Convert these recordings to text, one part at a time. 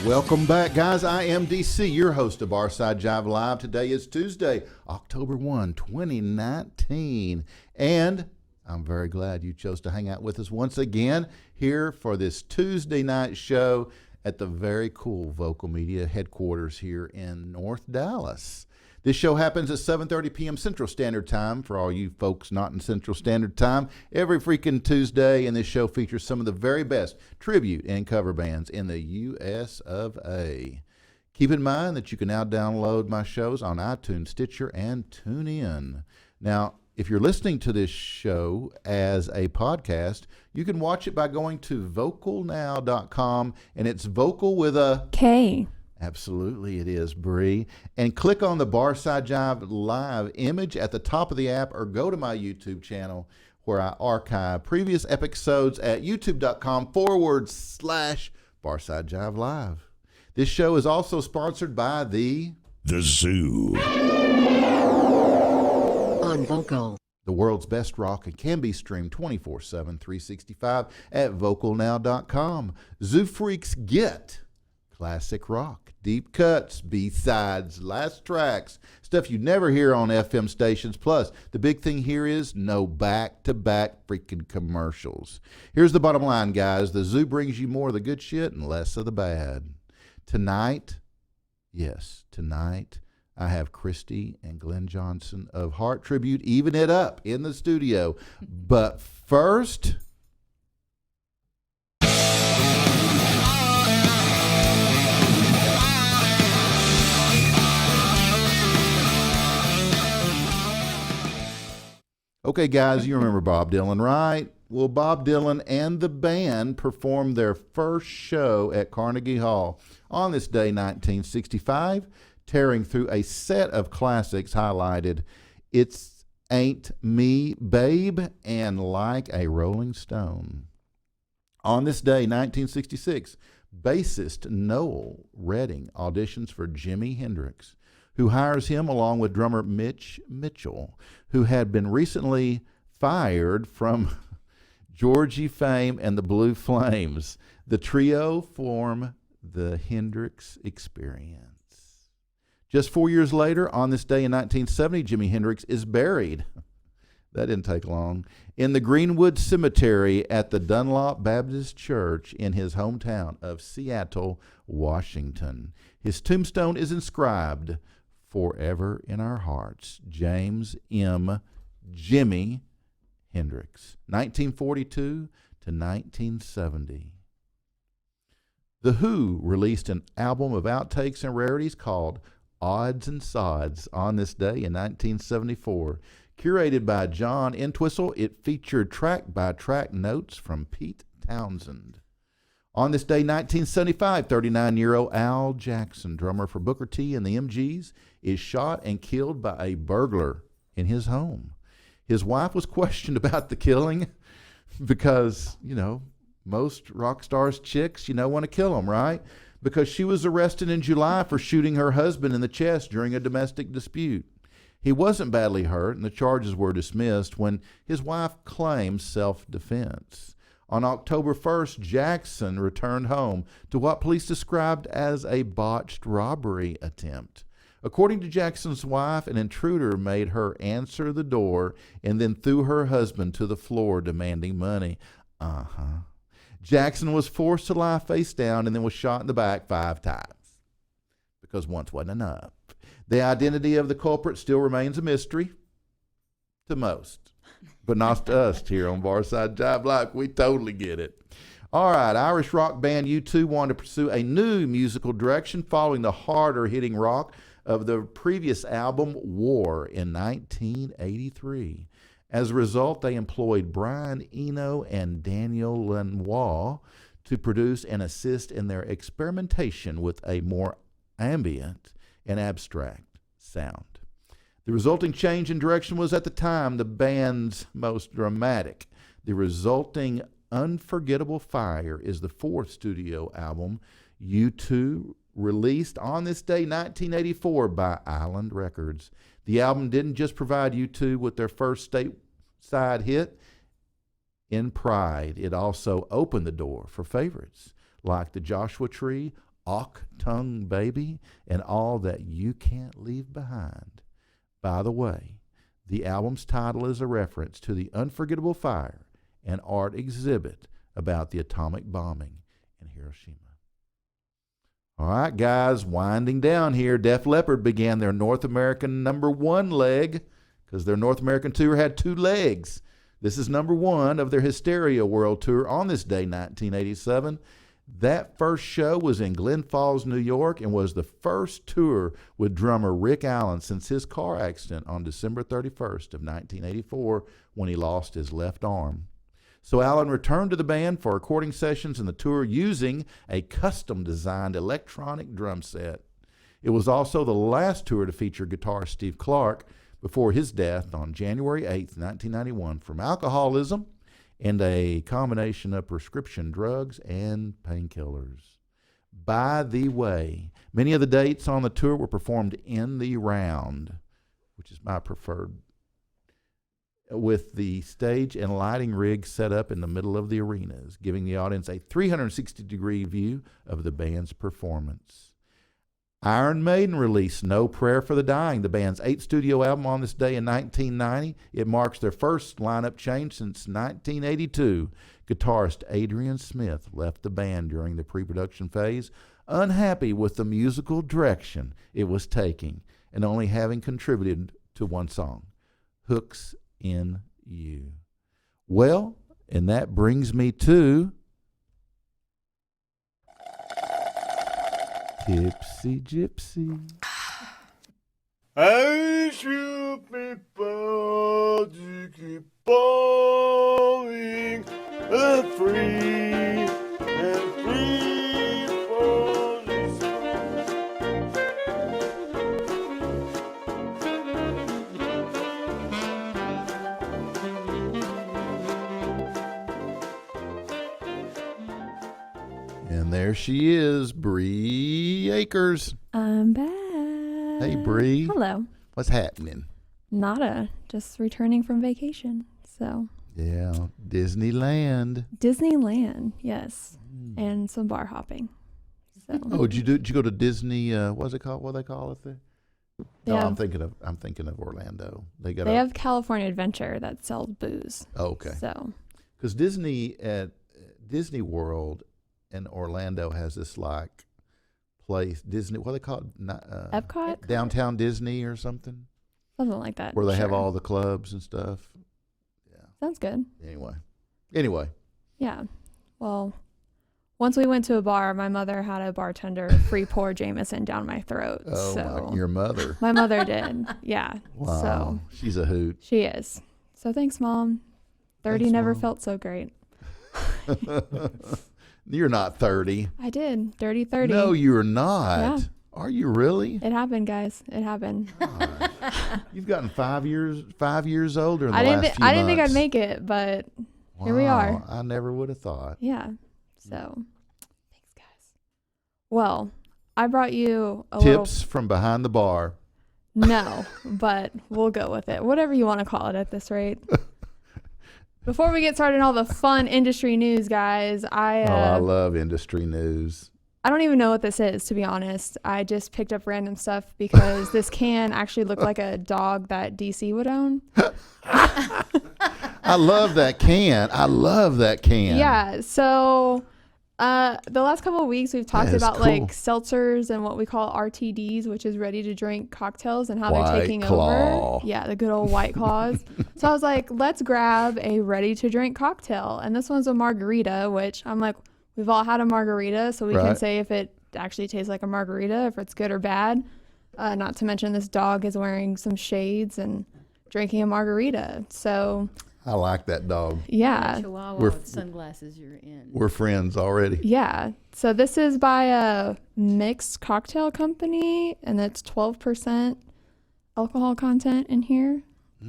Welcome back, guys. I am DC, your host of Barside Jive Live. Today is Tuesday, October 1, 2019. And I'm very glad you chose to hang out with us once again here for this Tuesday night show at the very cool Vokal Media headquarters here in North Dallas. This show happens at 7:30 p.m. Central Standard Time for all you folks not in Central Standard Time every freaking Tuesday, and this show features some of the very best tribute and cover bands in the U.S. of A. Keep in mind that you can now download my shows on iTunes, Stitcher, and TuneIn. Now, if you're listening to this show as a podcast, you can watch it by going to vocalnow.com, and it's vocal with a K. Absolutely, it is, Bre. And click on the Barside Jive Live image at the top of the app, or go to my YouTube channel where I archive previous episodes at youtube.com/Barside Jive Live. This show is also sponsored by The Zoo on Vokal. The world's best rock, and can be streamed 24/7, 365 at vocalnow.com. Zoo Freaks get classic rock, deep cuts, B-sides, last tracks, stuff you never hear on FM stations. Plus, the big thing here is no back-to-back freaking commercials. Here's the bottom line, guys. The Zoo brings you more of the good shit and less of the bad. Tonight, I have Kristy and Glenn Johnson of HeartTribute Even It Up in the studio. But first, okay, guys, you remember Bob Dylan, right? Well, Bob Dylan and the band performed their first show at Carnegie Hall on this day, 1965, tearing through a set of classics highlighted It's Ain't Me, Babe, and Like a Rolling Stone. On this day, 1966, bassist Noel Redding auditions for Jimi Hendrix, who hires him along with drummer Mitch Mitchell, who had been recently fired from Georgie fame and the Blue Flames. The trio form the Hendrix Experience. Just 4 years later, on this day in 1970, Jimi Hendrix is buried. That didn't take long. In the Greenwood Cemetery at the Dunlop Baptist Church in his hometown of Seattle, Washington. His tombstone is inscribed, "Forever in our hearts, James M. Jimi Hendrix, 1942 to 1970. The Who released an album of outtakes and rarities called Odds and Sods on this day in 1974. Curated by John Entwistle, it featured track-by-track notes from Pete Townsend. On this day, 1975, 39-year-old Al Jackson, drummer for Booker T and the MGs, is shot and killed by a burglar in his home. His wife was questioned about the killing because, most rock stars' chicks, want to kill them, right? Because she was arrested in July for shooting her husband in the chest during a domestic dispute. He wasn't badly hurt, and the charges were dismissed when his wife claimed self-defense. On October 1st, Jackson returned home to what police described as a botched robbery attempt. According to Jackson's wife, an intruder made her answer the door and then threw her husband to the floor demanding money. Jackson was forced to lie face down and then was shot in the back 5 times because once wasn't enough. The identity of the culprit still remains a mystery to most, but not to us here on Barside Jive Live. We totally get it. All right, Irish rock band U2 wanted to pursue a new musical direction following the harder-hitting rock of the previous album, War, in 1983. As a result, they employed Brian Eno and Daniel Lanois to produce and assist in their experimentation with a more ambient and abstract sound. The resulting change in direction was at the time the band's most dramatic. The resulting Unforgettable Fire is the fourth studio album U2 released on this day, 1984, by Island Records. The album didn't just provide U2 with their first stateside hit in Pride. It also opened the door for favorites like The Joshua Tree, Achtung Baby, and All That You Can't Leave Behind. By the way, the album's title is a reference to the Unforgettable Fire, an art exhibit about the atomic bombing in Hiroshima. All right, guys, winding down here, Def Leppard began their North American #1 leg, because their North American tour had 2 legs. This is #1 of their Hysteria World Tour on this day, 1987. That first show was in Glen Falls, New York, and was the first tour with drummer Rick Allen since his car accident on December 31st of 1984 when he lost his left arm. So Allen returned to the band for recording sessions in the tour using a custom-designed electronic drum set. It was also the last tour to feature guitarist Steve Clark before his death on January 8th, 1991, from alcoholism and a combination of prescription drugs and painkillers. By the way, many of the dates on the tour were performed in the round, which is my preferred, with the stage and lighting rig set up in the middle of the arenas, giving the audience a 360-degree view of the band's performance. Iron Maiden released No Prayer for the Dying, the band's 8th studio album, on this day in 1990. It marks their first lineup change since 1982. Guitarist Adrian Smith left the band during the pre-production phase, unhappy with the musical direction it was taking and only having contributed to one song, Hooks in You. Well, and that brings me to Tipsy Gypsy. I should be proud to keep falling free and free for this And there she is, Bre Akers. I'm back. Hey, Bre. Hello. What's happening? Nada. Just returning from vacation. So. Yeah, Disneyland. Disneyland, yes. And some bar hopping. So. Oh, did you go to Disney? What's it called? What do they call it there? No, I'm thinking of Orlando. They have California Adventure that sells booze. Oh, okay. So. Because Disney Disney World in Orlando has this like place, Disney, what do they call it? Epcot? Downtown Disney or something? Something like that. Where they have all the clubs and stuff. Yeah. Sounds good. Anyway. Yeah. Well, once we went to a bar, my mother had a bartender free pour Jameson down my throat. Oh, so your mother. My mother did. Yeah. Wow. So she's a hoot. She is. So thanks, Mom. 30 Thanks, never Mom. felt so great. You're not 30. I did. Dirty 30. No, you're not. Yeah. Are you really? It happened, guys. It happened. You've gotten 5 years older in the I last few I didn't think months. I'd make it, but here we are. I never would have thought. Yeah. So, thanks, guys. Well, I brought you a Tips from behind the bar. No, but we'll go with it. Whatever you want to call it at this rate. Before we get started on all the fun industry news, guys, I love industry news. I don't even know what this is, to be honest. I just picked up random stuff because this can actually look like a dog that DC would own. I love that can. Yeah. So the last couple of weeks we've talked about like seltzers and what we call RTDs, which is ready to drink cocktails, and how they're taking over. Yeah, the good old White Claws. So I was like, let's grab a ready to drink cocktail. And this one's a margarita, which I'm like, we've all had a margarita, so we can say if it actually tastes like a margarita, if it's good or bad. Not to mention this dog is wearing some shades and drinking a margarita. So I like that dog. Yeah. Chihuahua with sunglasses you're in. We're friends already. Yeah. So this is by a mixed cocktail company, and it's 12% alcohol content in here.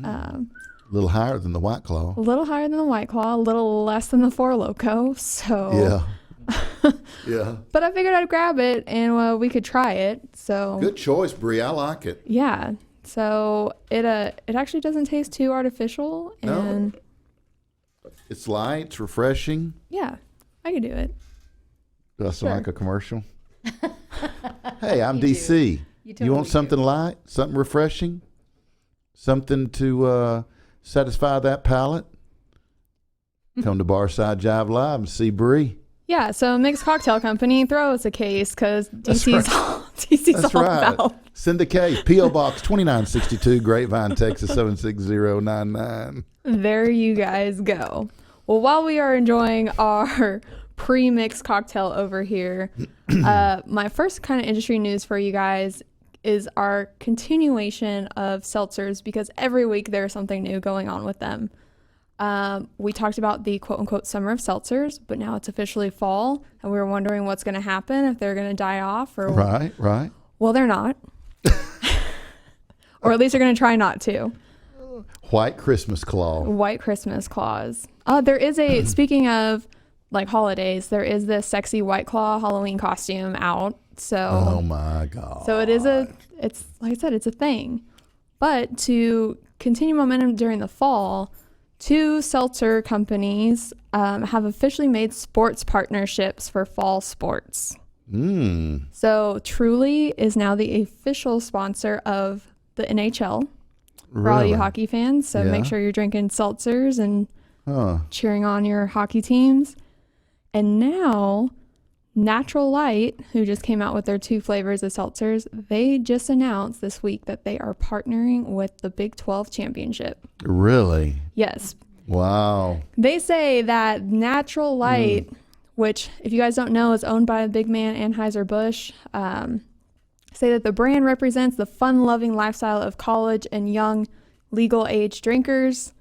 A little higher than the White Claw. A little higher than the White Claw, a little less than the Four Loko. So Yeah. Yeah. But I figured I'd grab it and we could try it. So Good choice, Bre. I like it. yeah. So it actually doesn't taste too artificial, and it's light, it's refreshing. yeah, I could do it. Do I sound like a commercial? Hey, I'm DC. You want something light, something refreshing, something to satisfy that palate? Come to Barside Jive Live and see Bre. Yeah, so Mixed Cocktail Company, throw us a case because DC's all about. Send a case. P.O. Box 2962, Grapevine, Texas 76099. There you guys go. Well, while we are enjoying our pre-mixed cocktail over here, my first kind of industry news for you guys is our continuation of seltzers, because every week there's something new going on with them. We talked about the quote-unquote summer of seltzers, but now it's officially fall, and we were wondering what's going to happen, if they're going to die off. Or Right. Well, they're not. Or at least they're going to try not to. White Christmas Claw. White Christmas Claws. There is a, speaking of like holidays, there is this sexy White Claw Halloween costume out. So, oh my God. So it's like I said, it's a thing. But to continue momentum during the fall, 2 seltzer companies have officially made sports partnerships for fall sports. So Truly is now the official sponsor of the NHL for all you hockey fans. So make sure you're drinking seltzers and cheering on your hockey teams. And now Natural Light, who just came out with their 2 flavors of seltzers, they just announced this week that they are partnering with the Big 12 Championship. Really? Yes. Wow. They say that Natural Light, which, if you guys don't know, is owned by a big man, Anheuser-Busch, say that the brand represents the fun-loving lifestyle of college and young legal-age drinkers.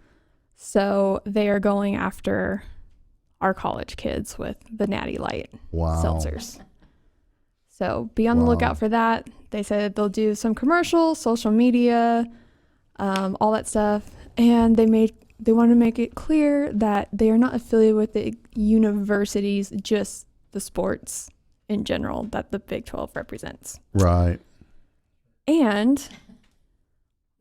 So they are going after our college kids with the Natty Light seltzers. So be on the lookout for that. They said they'll do some commercials, social media, all that stuff. And they want to make it clear that they are not affiliated with the universities, just the sports in general that the Big 12 represents. Right. And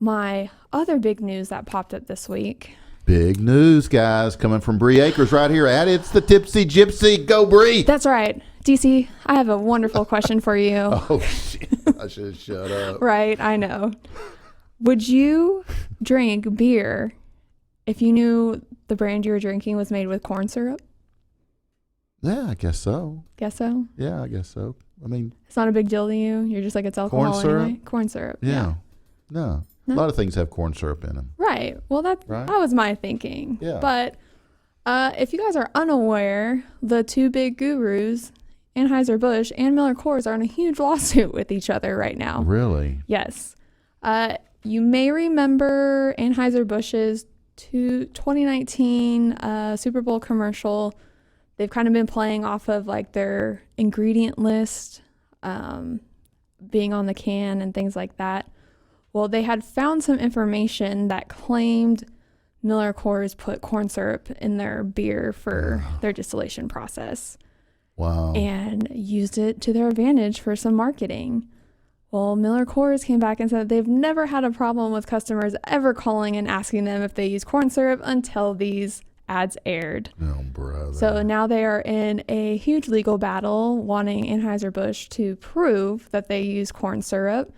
my other big news that popped up this week. Big news, guys, coming from Bre Akers right here at It's the Tipsy Gypsy. Go, Bre. That's right. DC, I have a wonderful question for you. Oh, shit. I should have shut up. Right, I know. Would you drink beer if you knew the brand you were drinking was made with corn syrup? Yeah, I guess so. Guess so? Yeah, I guess so. I mean, it's not a big deal to you? You're just like, it's alcohol corn syrup? anyway? Corn syrup. Yeah. No. A lot of things have corn syrup in them. Right. Well, that was my thinking. Yeah. But if you guys are unaware, the 2 big gurus, Anheuser-Busch and Miller Coors, are in a huge lawsuit with each other right now. Really? Yes. You may remember Anheuser-Busch's 2019 Super Bowl commercial. They've kind of been playing off of like their ingredient list being on the can and things like that. Well, they had found some information that claimed Miller Coors put corn syrup in their beer for their distillation process. Wow. And used it to their advantage for some marketing. Well, Miller Coors came back and said they've never had a problem with customers ever calling and asking them if they use corn syrup until these ads aired. Oh, brother. So now they are in a huge legal battle wanting Anheuser-Busch to prove that they use corn syrup.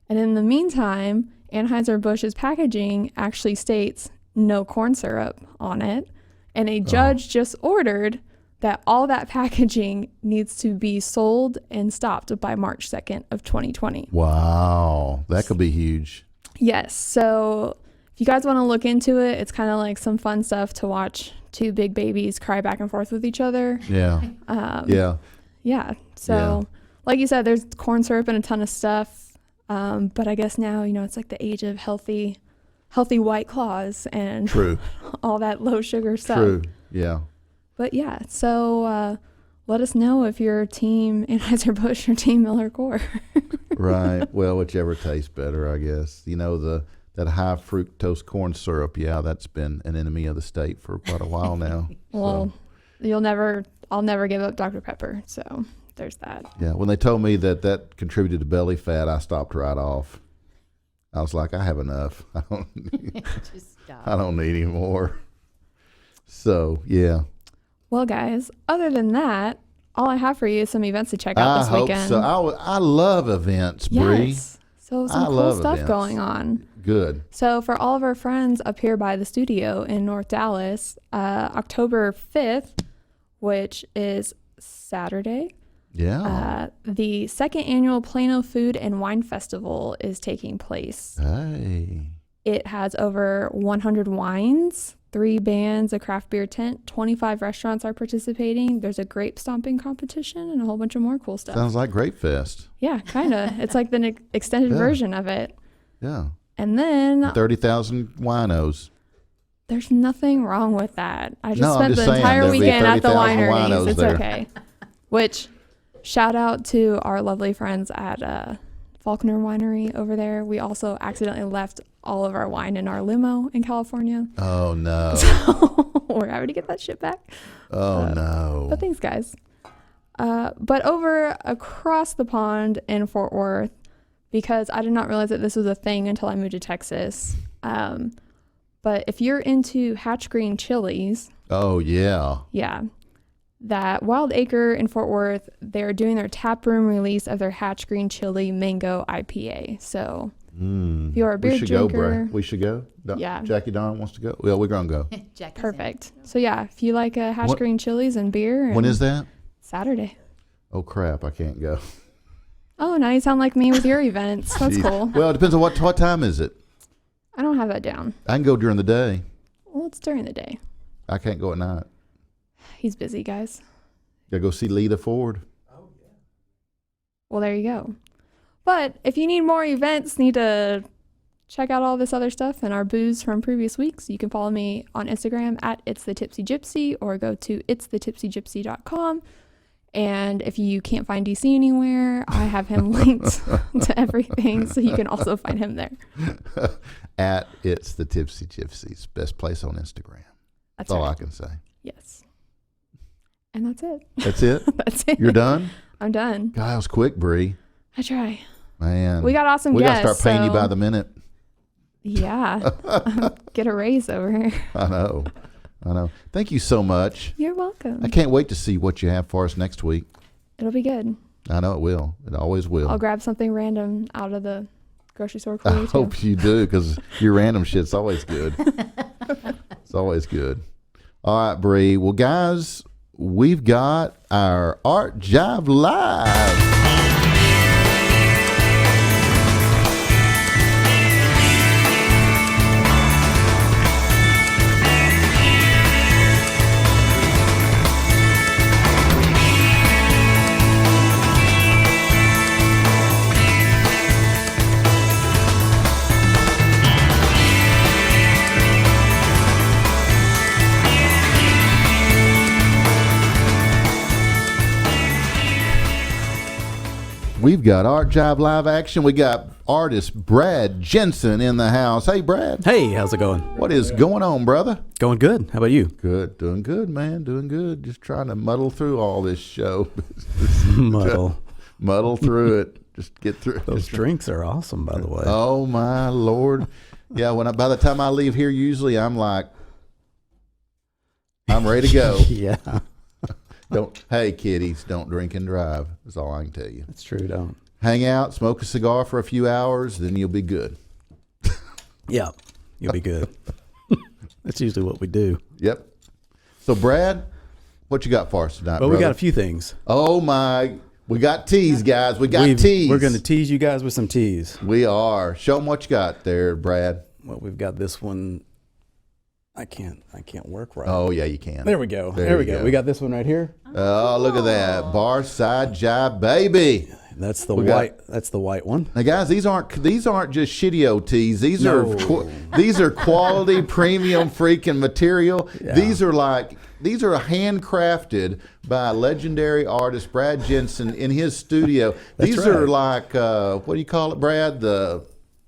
And in the meantime, Anheuser-Busch's packaging actually states no corn syrup on it. And a judge just ordered that all that packaging needs to be sold and stopped by March 2nd of 2020. Wow. That could be huge. Yes. So if you guys want to look into it, it's kind of like some fun stuff to watch 2 big babies cry back and forth with each other. Yeah. Yeah. So like you said, there's corn syrup and a ton of stuff. But I guess now, it's like the age of healthy healthy White Claws and True. all that low sugar stuff. True. Yeah. But yeah, so let us know if you're team Anheuser-Busch or team Miller-Coors. Right. Well, whichever tastes better, I guess. You know, that high fructose corn syrup, yeah, that's been an enemy of the state for quite a while now. Well, I'll never give up Dr. Pepper, so there's that. Yeah, when they told me that contributed to belly fat, I stopped right off. I was like, I have enough. I don't need any more. So, yeah. Well, guys, other than that, all I have for you is some events to check out this weekend. So I love events, Bre. Yes. So some cool stuff events going on. Good. So for all of our friends up here by the studio in North Dallas, October 5th, which is Saturday. Yeah. The second annual Plano Food and Wine Festival is taking place. Hey. It has over 100 wines, 3 bands, a craft beer tent, 25 restaurants are participating. There's a grape stomping competition and a whole bunch of more cool stuff. Sounds like Grape Fest. Yeah, kind of. It's like the extended version of it. Yeah. And then 30,000 winos. There's nothing wrong with that. I just spent the entire weekend at the wineries. It's there. Okay. Which, shout out to our lovely friends at Faulkner Winery over there. We also accidentally left all of our wine in our limo in California. Oh, no. So we're having to get that shit back. Oh, no. But thanks, guys. But over across the pond in Fort Worth, because I did not realize that this was a thing until I moved to Texas. But if you're into Hatch Green chilies. Oh, yeah. Yeah. That Wild Acre in Fort Worth, they're doing their tap room release of their Hatch Green Chili Mango IPA. So if you're a beer drinker. We should go. Yeah. Jackie Dawn wants to go. Well, we're going to go. Perfect. So yeah, if you like Hatch Green chilies and beer. When is that? Saturday. Oh, crap. I can't go. Oh, now you sound like me with your events. That's cool. Well, it depends on what time is it. I don't have that down. I can go during the day. Well, it's during the day. I can't go at night. He's busy, guys. Gotta go see Lita Ford. Oh, yeah. Well, there you go. But if you need more events, need to check out all this other stuff and our booze from previous weeks, you can follow me on Instagram at It's the Tipsy Gypsy or go to itsthetipsygypsy.com. And if you can't find DC anywhere, I have him linked to everything, so you can also find him there. At It's the Tipsy Gypsies. Best place on Instagram. That's all I can say. Yes. And that's it. That's it? That's it. You're done? I'm done. God, that was quick, Bre. I try. Man. We got awesome guests. We got to start paying you by the minute. Yeah. Get a raise over here. I know. Thank you so much. You're welcome. I can't wait to see what you have for us next week. It'll be good. I know it will. It always will. I'll grab something random out of the grocery store cooler. I hope you do, because your random shit's always good. It's always good. All right, Bre. Well, guys, we've got our Art Jive Live. We've got Art Jive Live action. We got artist Brad Jensen in the house. Hey, Brad. Hey, how's it going? What is going on, brother? Going good. How about you? Good. Doing good, man. Doing good. Just trying to muddle through all this show. Muddle through it. Just get through. Those drinks are awesome, by the way. Oh, my Lord. Yeah, by the time I leave here, usually I'm like, I'm ready to go. Yeah. Hey, kiddies, don't drink and drive. That's all I can tell you. That's true, don't. Hang out, smoke a cigar for a few hours, then you'll be good. Yeah, you'll be good. That's usually what we do. Yep. So, Brad, what you got for us tonight, Well, brother? we got a few things. Oh, my. We got teas, guys. We got teas. We're going to tease you guys with some teas. We are. Show them what you got there, Brad. Well, we've got this one. I can't work right. Oh, yeah, you can. There we go. There we go. We got this one right here. Oh, look at that. Barside Jive, baby. That's the white. That's the white one. Now, guys, these aren't just shitty tees. These are quality premium freaking material. Yeah. These are handcrafted by legendary artist Brad Jensen in his studio. These are like what do you call it, Brad?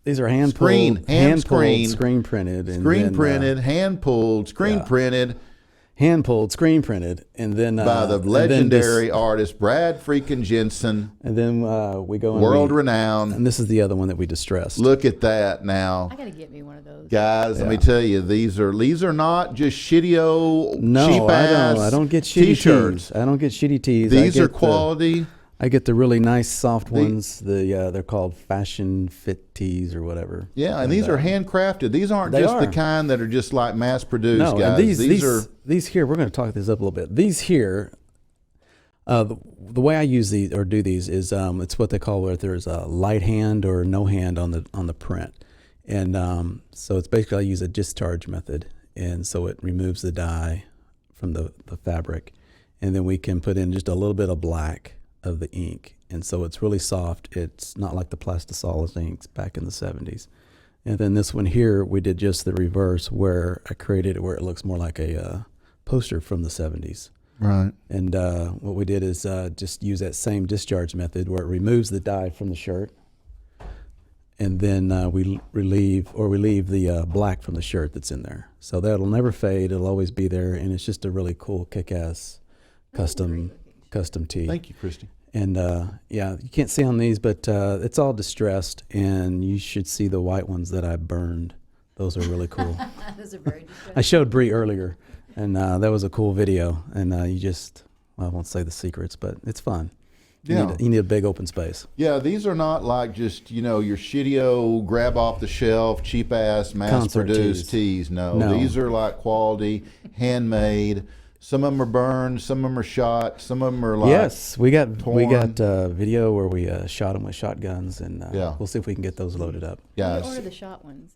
These are hand screen printed, hand printed, screen printed, hand pulled, screen printed. Hand pulled, screen printed, and then by the legendary artist Brad freaking Jensen. And then we go world renowned. And this is the other one that we distressed. Look at that now. I gotta get me one of those, guys. Let me tell you, these are not just cheap ass. I don't get shitty t-shirts. tees. I don't get shitty tees. These are quality. I get the really nice soft ones. They're called fashion fit tees or whatever. Yeah, and these are handcrafted. These aren't just the kind that are just like mass produced, no, guys. And these here, we're going to talk this up a little bit. These here, the way I use these or do these is it's what they call where there's a light hand or no hand on the print, and so it's basically I use a discharge method, and so it removes the dye from the fabric, and then we can put in just a little bit of black of the ink, and so it's really soft. It's not like the Plastisolis inks back in the 70s. And then this one here, we did just the reverse, where I created it where it looks more like a poster from the 70s. Right. And what we did is just use that same discharge method where it removes the dye from the shirt, and then we relieve the black from the shirt that's in there. So that'll never fade. It'll always be there, and it's just a really cool, kick-ass custom tee. Thank you, Kristy. And you can't see on these, but it's all distressed, and you should see the white ones that I burned. Those are really cool. Those are very distressed. I showed Bre earlier, and that was a cool video. And I won't say the secrets, but it's fun. You need a big open space. Yeah, these are not like just, your shitty grab off the shelf, cheap ass, mass produced tees. No, these are like quality, handmade. Some of them are burned, some of them are shot, some of them are like we got torn. video where we shot them with shotguns, and we'll see if we can get those loaded up. Yeah, order the shot ones.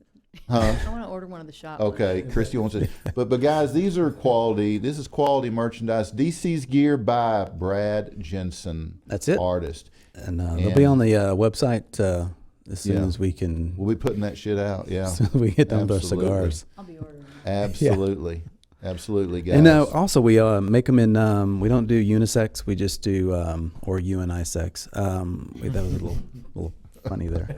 Huh? I want to order one of the shot Okay, ones. Kristy wants it. But guys, these are quality. This is quality merchandise. DC's gear by Brad Jensen. That's it. Artist. And they'll be on the website as soon as we can. We'll be putting that shit out, yeah. As soon as we get done with our cigars. I'll be ordering. Absolutely. Absolutely, guys. And also we make them in, we don't do unisex, we just do, or unisex. That was a little funny there.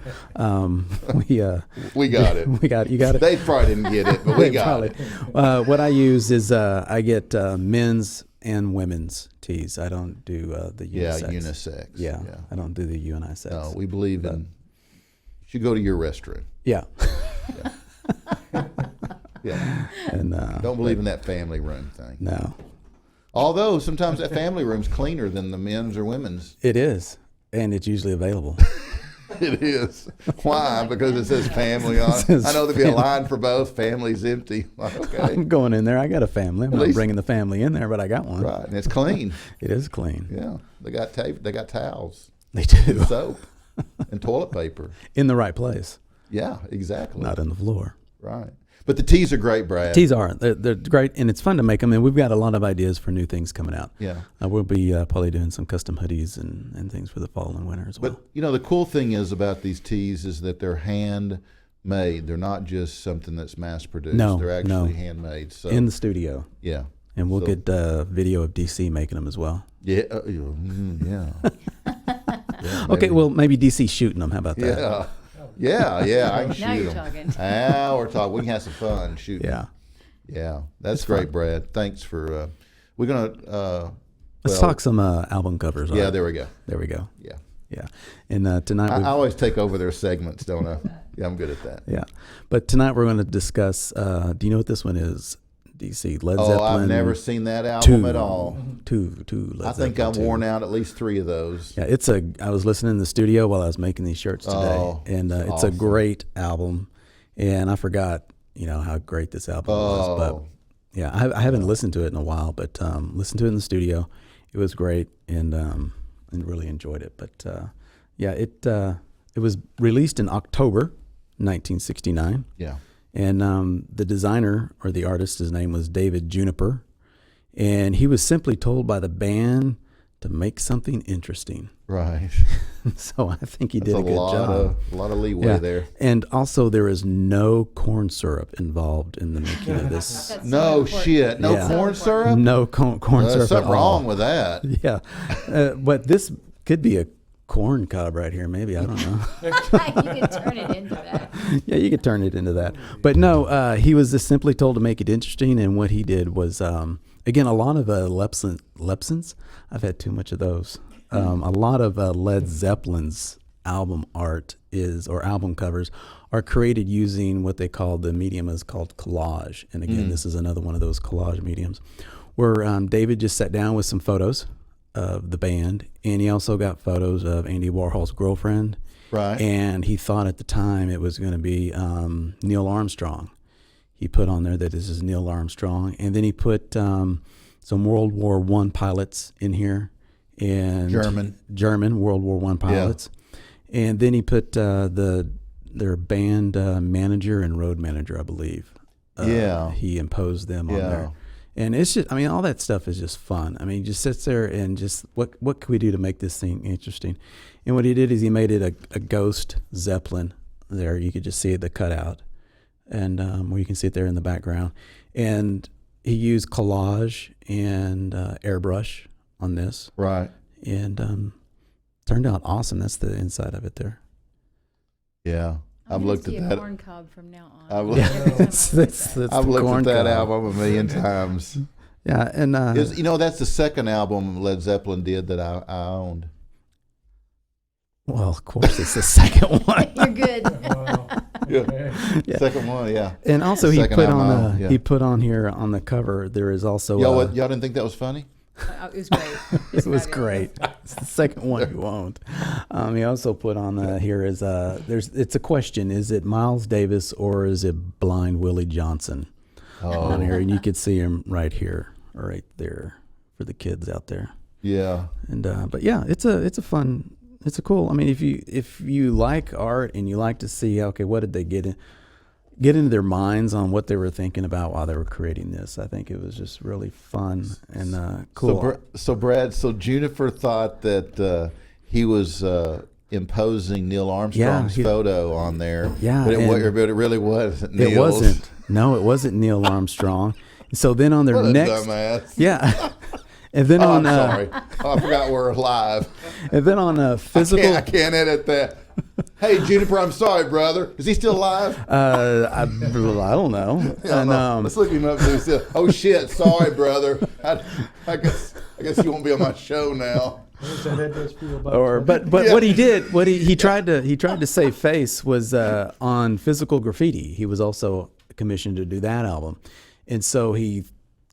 We got it. You got it? They probably didn't get it, but we got it. What I use is I get men's and women's tees. I don't do the unisex. Yeah, unisex. Yeah, I don't do the unisex. No, we believe in, you should go to your restroom. Yeah. Yeah. And don't believe in that family room thing. No. Although sometimes that family room's cleaner than the men's or women's. It is, and it's usually available. It is. Why? Because it says family on it. I know there'd be a line for both. Family's empty. Okay. I'm going in there. I got a family. I'm not bringing the family in there, but I got one. Right, and it's clean. It is clean. Yeah, they got tape. They got towels. They do. And soap and toilet paper. In the right place. Yeah, exactly. Not on the floor. Right. But the tees are great, Brad. Tees are. They're great, and it's fun to make them, and we've got a lot of ideas for new things coming out. Yeah. We'll be probably doing some custom hoodies and things for the fall and winter as well. But, the cool thing is about these tees is that they're handmade. They're not just something that's mass-produced. No, they're actually handmade. So in the studio. Yeah. And we'll get video of DC making them as well. Yeah. Yeah. Yeah, okay, well, maybe DC shooting them. How about that? Yeah. Yeah, I can shoot Now you're them. talking. Now we're talking. We can have some fun shooting. Yeah. Yeah, that's great, fun. Brad. Thanks for. We're gonna. Let's talk some album covers. Yeah, there we go. There we go. Yeah. Yeah, and tonight I always take over their segments, don't I? Yeah, I'm good at that. Yeah, but tonight we're going to discuss. Do you know what this one is? DC Led Zeppelin. Oh, I've never seen that album at all. Two. Led I think Zeppelin I've worn out at least 3 of those. Yeah, I was listening in the studio while I was making these shirts today, and it's awesome. a great album. And I forgot, how great this album was. But yeah, I haven't listened to it in a while, but listened to it in the studio. It was great, and really enjoyed it. But it was released in October 1969. Yeah. And the designer or the artist, his name was David Juniper, and he was simply told by the band to make something interesting. Right. So I think he did a good job. A lot of leeway there. And also, there is no corn syrup involved in the making of this. No shit. No corn syrup? No corn syrup. There's something at all. wrong with that. Yeah. But this could be a corn cob right here, maybe. I don't know. You can turn it into that. Yeah, you could turn it into that. But no, he was just simply told to make it interesting. And what he did was, again, a lot of Lepsons. I've had too much of those. A lot of Led Zeppelin's album art or album covers are created using what they call, the medium is called collage. And again, this is another one of those collage mediums where David just sat down with some photos of the band, and he also got photos of Andy Warhol's girlfriend. Right. And he thought at the time it was going to be Neil Armstrong. He put on there that this is Neil Armstrong, and then he put some World War I pilots in here, and German World War I pilots, and then he put their band manager and road manager, I believe. He imposed them on there. And it's just, I mean, all that stuff is just fun. I mean, he just sits there and just, what can we do to make this thing interesting? And what he did is he made it a ghost Zeppelin there. You could just see the cutout, and where you can see it there in the background. And he used collage and airbrush on this. Right. And turned out awesome. That's the inside of it there. Yeah. I've looked at that. Corn cob from now on. I've looked at that album a million times. Yeah, and that's the second album Led Zeppelin did that I owned. Well, of course, it's the second one. You're good. Yeah. Second one, yeah. And also, he put on here on the cover. There is also y'all didn't think that was funny? It was great. It was great. It's the second one you owned. He also put on here is it's a question: is it Miles Davis or is it Blind Willie Johnson on here? And you could see him right here, right there, for the kids out there. Yeah. And but yeah, it's a fun. It's a cool. I mean, if you like art and you like to see, okay, what did they get into their minds on what they were thinking about while they were creating this. I think it was just really fun and cool. So Brad, Juniper thought that he was imposing Neil Armstrong's photo on there. Yeah, but it really wasn't. Neil's. It wasn't. No, it wasn't Neil Armstrong. So then on their what next, a dumbass. Yeah. And then I'm sorry. I forgot we're live. And then on physical, I can't edit that. Hey, Juniper, I'm sorry, brother. Is he still alive? I don't know. And, let's look him up. Oh shit! Sorry, brother. I guess you won't be on my show now. But what he did, he tried to save face was on Physical Graffiti. He was also commissioned to do that album, and so he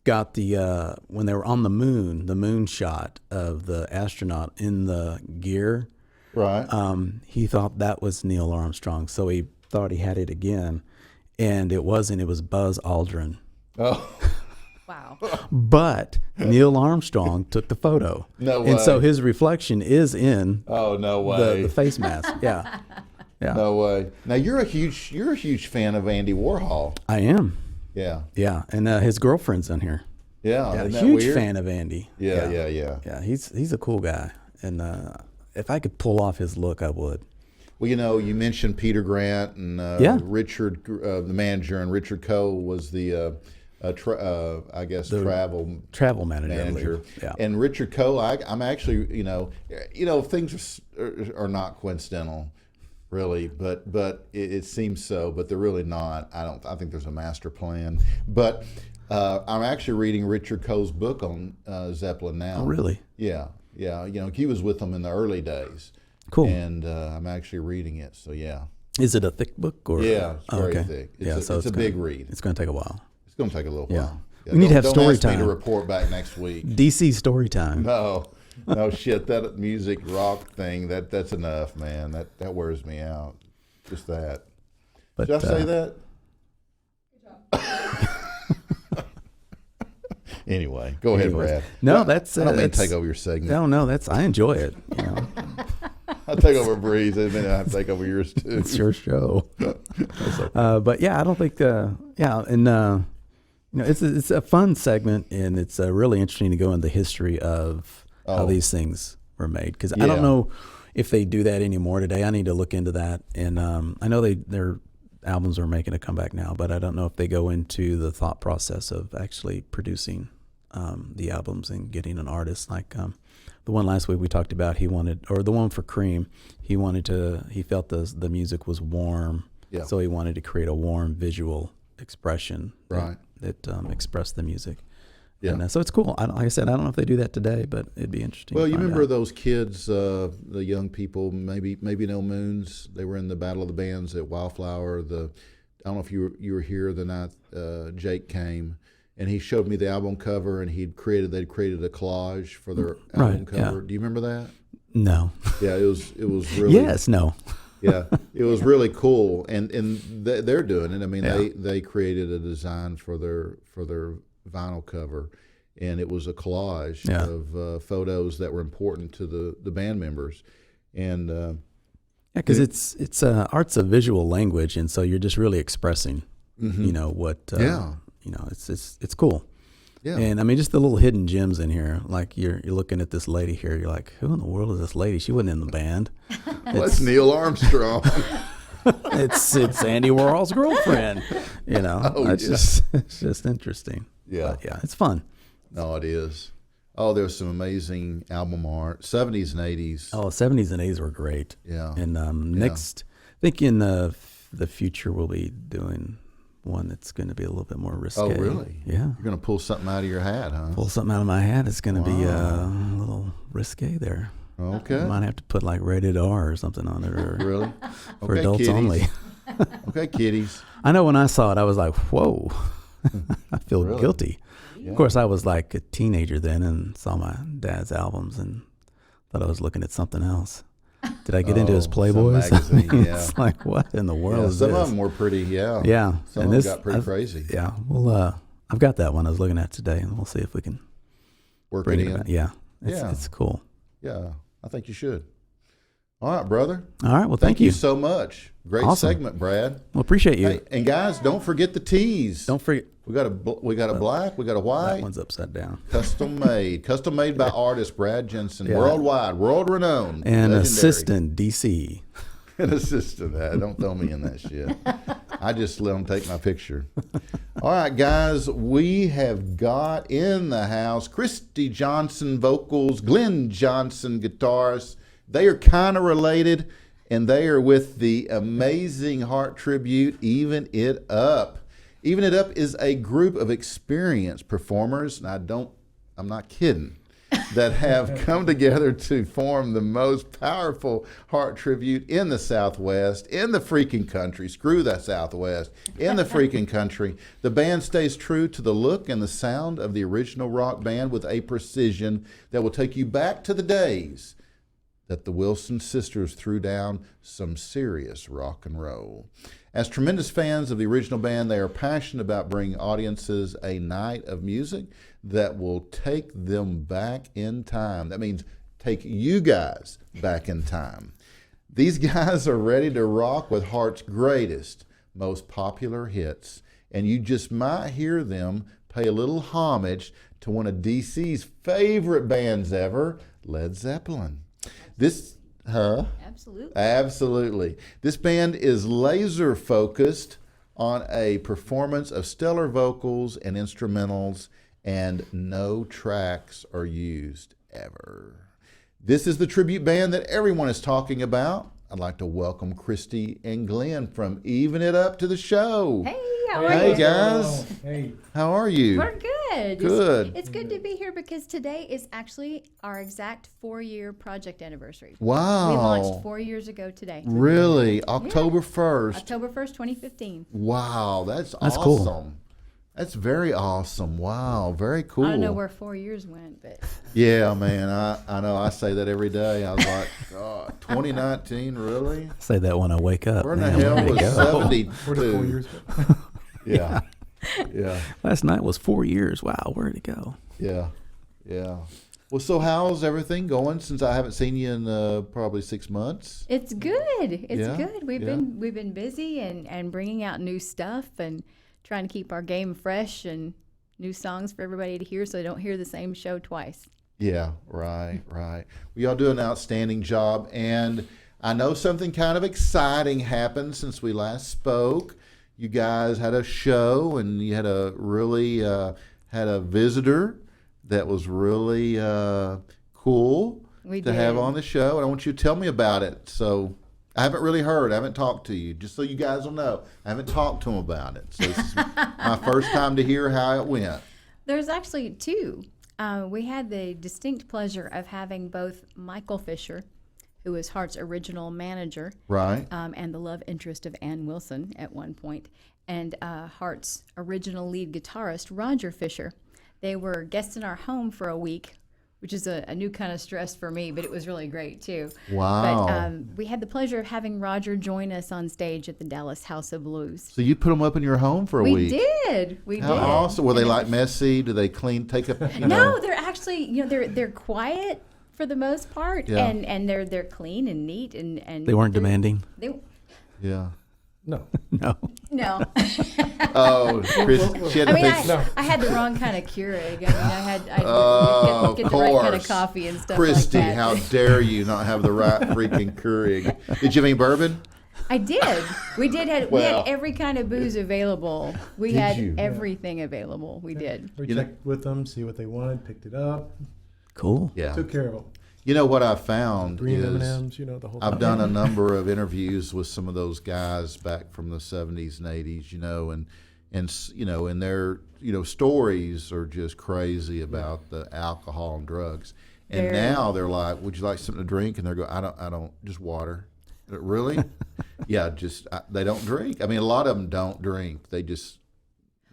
got the when they were on the moon shot of the astronaut in the gear. Right. He thought that was Neil Armstrong, so he thought he had it again, and it wasn't. It was Buzz Aldrin. Oh. Wow. But Neil Armstrong took the photo. No way. And so his reflection is in. Oh, no way. The face mask. Yeah. Yeah. No way. Now you're a huge fan of Andy Warhol. I am. Yeah. Yeah, and his girlfriend's in here. Yeah. A huge fan of Andy. Yeah. Yeah, he's a cool guy, and if I could pull off his look, I would. Well, you mentioned Peter Grant and Richard, the manager, and Richard Coe was the, travel manager. Yeah. And Richard Coe, I'm actually, things are not coincidental, really, but it seems so, but they're really not. I think there's a master plan. But I'm actually reading Richard Coe's book on Zeppelin now. Oh, really? Yeah. Yeah, he was with them in the early days. Cool. And I'm actually reading it, so yeah. Is it a thick book? Or? Yeah, it's very thick. It's a big read. It's going to take a while. It's going to take a little while. Yeah. We need to have story time. Don't ask me to report back next week. DC story time. No shit, that music rock thing, that's enough, man. That wears me out. Just that. But, did I say that? Good job. Anyway, go ahead, Brad. No, that's I don't mean to take over your segment. No, I enjoy it. I'll take over Bree's, and then I'll take over yours too. It's your show. But yeah, I don't think. it's a fun segment, and it's really interesting to go into the history of how these things were made. Because I don't know if they do that anymore today. I need to look into that. And I know their albums are making a comeback now, but I don't know if they go into the thought process of actually producing the albums and getting an artist. Like the one last week we talked about, the one for Cream, he felt the music was warm. Yeah. So he wanted to create a warm visual expression that expressed the music. Yeah. And, so it's cool. Like I said, I don't know if they do that today, but it'd be interesting. Well, you remember those kids, the young people, maybe no Moons. They were in the Battle of the Bands at Wildflower. I don't know if you were here the night Jake came, and he showed me the album cover, and they'd created a collage for their album cover. Yeah. Do you remember that? No. Yeah, it was really. Yes. No. Yeah, it was really cool, and they're doing it. I mean, they created a design for their vinyl cover, and it was a collage of photos that were important to the band members, and because it's art's a visual language, and so you're just really expressing, what it's cool. Yeah. And I mean, just the little hidden gems in here. Like you're looking at this lady here. You're like, who in the world is this lady? She wasn't in the band. It's Neil Armstrong. it's Andy Warhol's girlfriend. It's just interesting. Yeah. But yeah, it's fun. No, it is. Oh, there's some amazing album art, 70s and 80s. Oh, 70s and 80s were great. Yeah. And next, I think in the future we'll be doing one that's going to be a little bit more risque. Oh, really? Yeah. You're going to pull something out of your hat, huh? Pull something out of my hat. It's going to be a little risque there. Okay. You might have to put like rated R or something on it. Or really? For adults kiddies. Only. Okay, kiddies. I know when I saw it, I was like, whoa. I feel guilty. Yeah. Of course, I was like a teenager then and saw my dad's albums and thought I was looking at something else. Did I get into his Playboys? It's like, what in the world is some this? Of them were pretty, Yeah. Some of them got pretty crazy. Yeah. Well, I've got that one I was looking at today, and we'll see if we can work it in. Yeah. It's cool. Yeah, I think you should. All right, brother. All right. Well, thank you so much. Great segment, Brad. Well, appreciate you. Hey, and guys, don't forget the tees. Don't forget. We got a black, we got a white. That one's upside down. Custom made by Artist Brad Jensen, worldwide, world renowned, and legendary. Assistant DC. An assistant. Don't throw me in that shit. I just let them take my picture. All right, guys, we have got in the house Kristy Johnson vocals, Glenn Johnson guitars. They are kind of related, and they are with the amazing Heart Tribute Even It Up. Even It Up is a group of experienced performers, and I'm not kidding, that have come together to form the most powerful Heart Tribute in the Southwest, in the freaking country. Screw that Southwest, in the freaking country. The band stays true to the look and the sound of the original rock band with a precision that will take you back to the days that the Wilson sisters threw down some serious rock and roll. As tremendous fans of the original band, they are passionate about bringing audiences a night of music that will take them back in time. That means take you guys back in time. These guys are ready to rock with Heart's greatest, most popular hits, and you just might hear them pay a little homage to one of DC's favorite bands ever, Led Zeppelin. Absolutely. This band is laser focused on a performance of stellar vocals and instrumentals, and no tracks are used ever. This is the tribute band that everyone is talking about. I'd like to welcome Kristy and Glenn from Even It Up to the show. Hey, how are you? Hey, guys. Hey. How are you? We're good. Good. It's good to be here because today is actually our exact 4-year project anniversary. Wow. We launched 4 years ago today. Really? October 1st. October 1st, 2015. Wow, that's awesome. Cool. That's very awesome. Wow, very cool. I don't know where 4 years went, but yeah, man, I know. I say that every day. I was like, God, 2019, really? I say that when I wake up. Where in the hell was 72? 4 years ago. Yeah. Last night was 4 years. Wow, where'd it go? Yeah. Well, so how's everything going since I haven't seen you in probably 6 months? it's good. It's good. We've been busy and bringing out new stuff and trying to keep our game fresh and new songs for everybody to hear so they don't hear the same show twice. Yeah, right. Well, y'all do an outstanding job, and I know something kind of exciting happened since we last spoke. You guys had a show, and you had a really had a visitor that was really cool to have on the show, and I want you to tell me about it. So I haven't really heard. I haven't talked to you, just so you guys will know. I haven't talked to him about it. So this is my first time to hear how it went. There's actually two. We had the distinct pleasure of having both Michael Fisher, who was Heart's original manager, right, and the love interest of Ann Wilson at one point, and Heart's original lead guitarist, Roger Fisher. They were guests in our home for a week, which is a new kind of stress for me, but it was really great too. Wow. But we had the pleasure of having Roger join us on stage at the Dallas House of Blues. So you put them up in your home for a week? We did. How awesome. Were they like messy? Do they clean, take up, No, they're actually, they're quiet for the most part, Yeah. and they're clean and neat, and They weren't demanding? Yeah. No. No. No. Oh, Chris, she had to think. I had the wrong kind of Keurig. I get Of the right kind of course. coffee and stuff Kristy, like that. how dare you not have the right freaking Keurig? Did you have any bourbon? I did. We had every kind of booze available. We Did had you? everything available. We did. We You know- checked with them, see what they wanted, picked it up, Cool. Yeah. took care of them. You know what I found Green is M&Ms, the whole I've thing. done a number of interviews with some of those guys back from the 70s and 80s, and their stories are just crazy about the alcohol and drugs. And Very. now they're like, "Would you like something to drink?" And they're going, I don't, just water." Really? Yeah, they don't drink. I mean, a lot of them don't drink. They just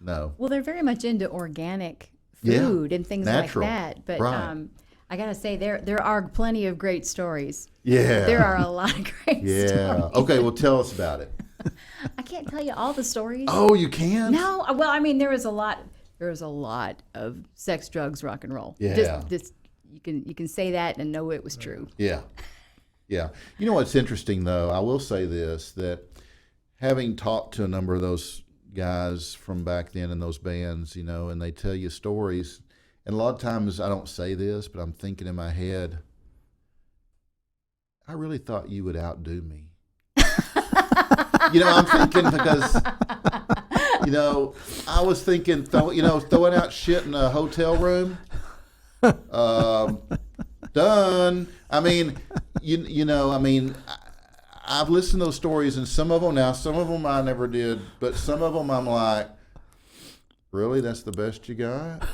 no. Well, they're very much into organic Yeah, food and things natural. like that. But Right. I gotta say, there are plenty of great stories. Yeah. There are a lot of great Yeah. stories. Okay. Well, tell us about it. I can't tell you all the stories. Oh, you can? No, well, I mean, there was a lot of sex, drugs, rock and roll. Yeah. Just you can say that and know it was true. Yeah. Yeah. You know what's interesting, though? I will say this, that having talked to a number of those guys from back then in those bands, and they tell you stories, and a lot of times I don't say this, but I'm thinking in my head, I really thought you would outdo me. I'm thinking because, I was thinking, throwing out shit in a hotel room. Done. I mean, I've listened to those stories, and some of them I never did, but some of them I'm like, really? That's the best you got?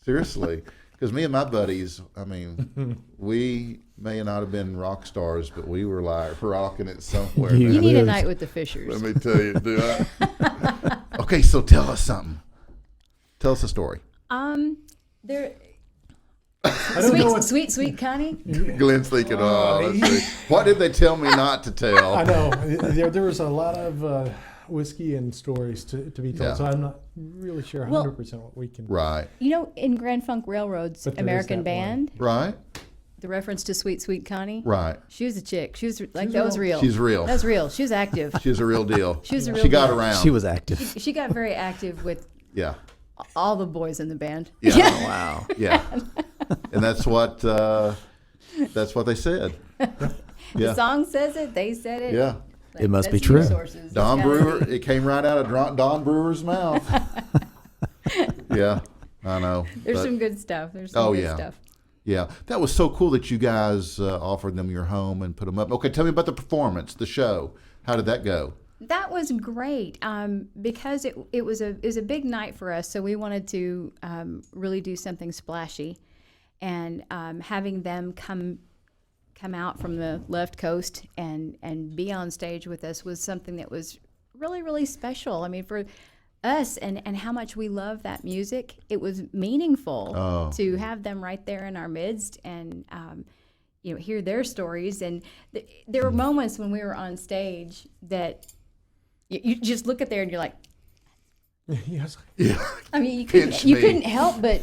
Seriously. Because me and my buddies, we may not have been rock stars, but we were like rocking it somewhere. You need a Yes. night with the Fishers. Let me tell you, do I? Okay, so tell us something. Tell us a story. There. I don't know what. Sweet Connie. Glenn's thinking, let's see. What did they tell me not to tell? I know. There was a lot of whiskey and stories to be told, Yeah. so I'm not really sure 100% what we can. Right. In Grand Funk Railroad's But there is American that Band, Right. the reference to Sweet Connie. Right. She was a chick. She was like that was real. She's real. That was real. She was active. She's a real deal. She was a real She got deal. around. She was active. She got very active with Yeah. all the boys in the band. Yeah. Wow. Yeah. And that's what they said. The Yeah. song says it. They said it. Yeah. It must be That's true. resources. Don It's gotta Brewer. be. It came right out of Don Brewer's mouth. Yeah. I know. There's But- some good stuff. There's some good yeah. stuff. Yeah, that was so cool that you guys offered them your home and put them up. Okay, tell me about the performance, the show. How did that go? That was great because it was a big night for us. So we wanted to really do something splashy, and having them come out from the left coast and be on stage with us was something that was really, really special. I mean, for us and how much we love that music, it was meaningful to have them right there in our midst and hear their stories. And there were moments when we were on stage that you just look at there and you're like, Yes. Yeah. I mean, you Pinch me. couldn't help but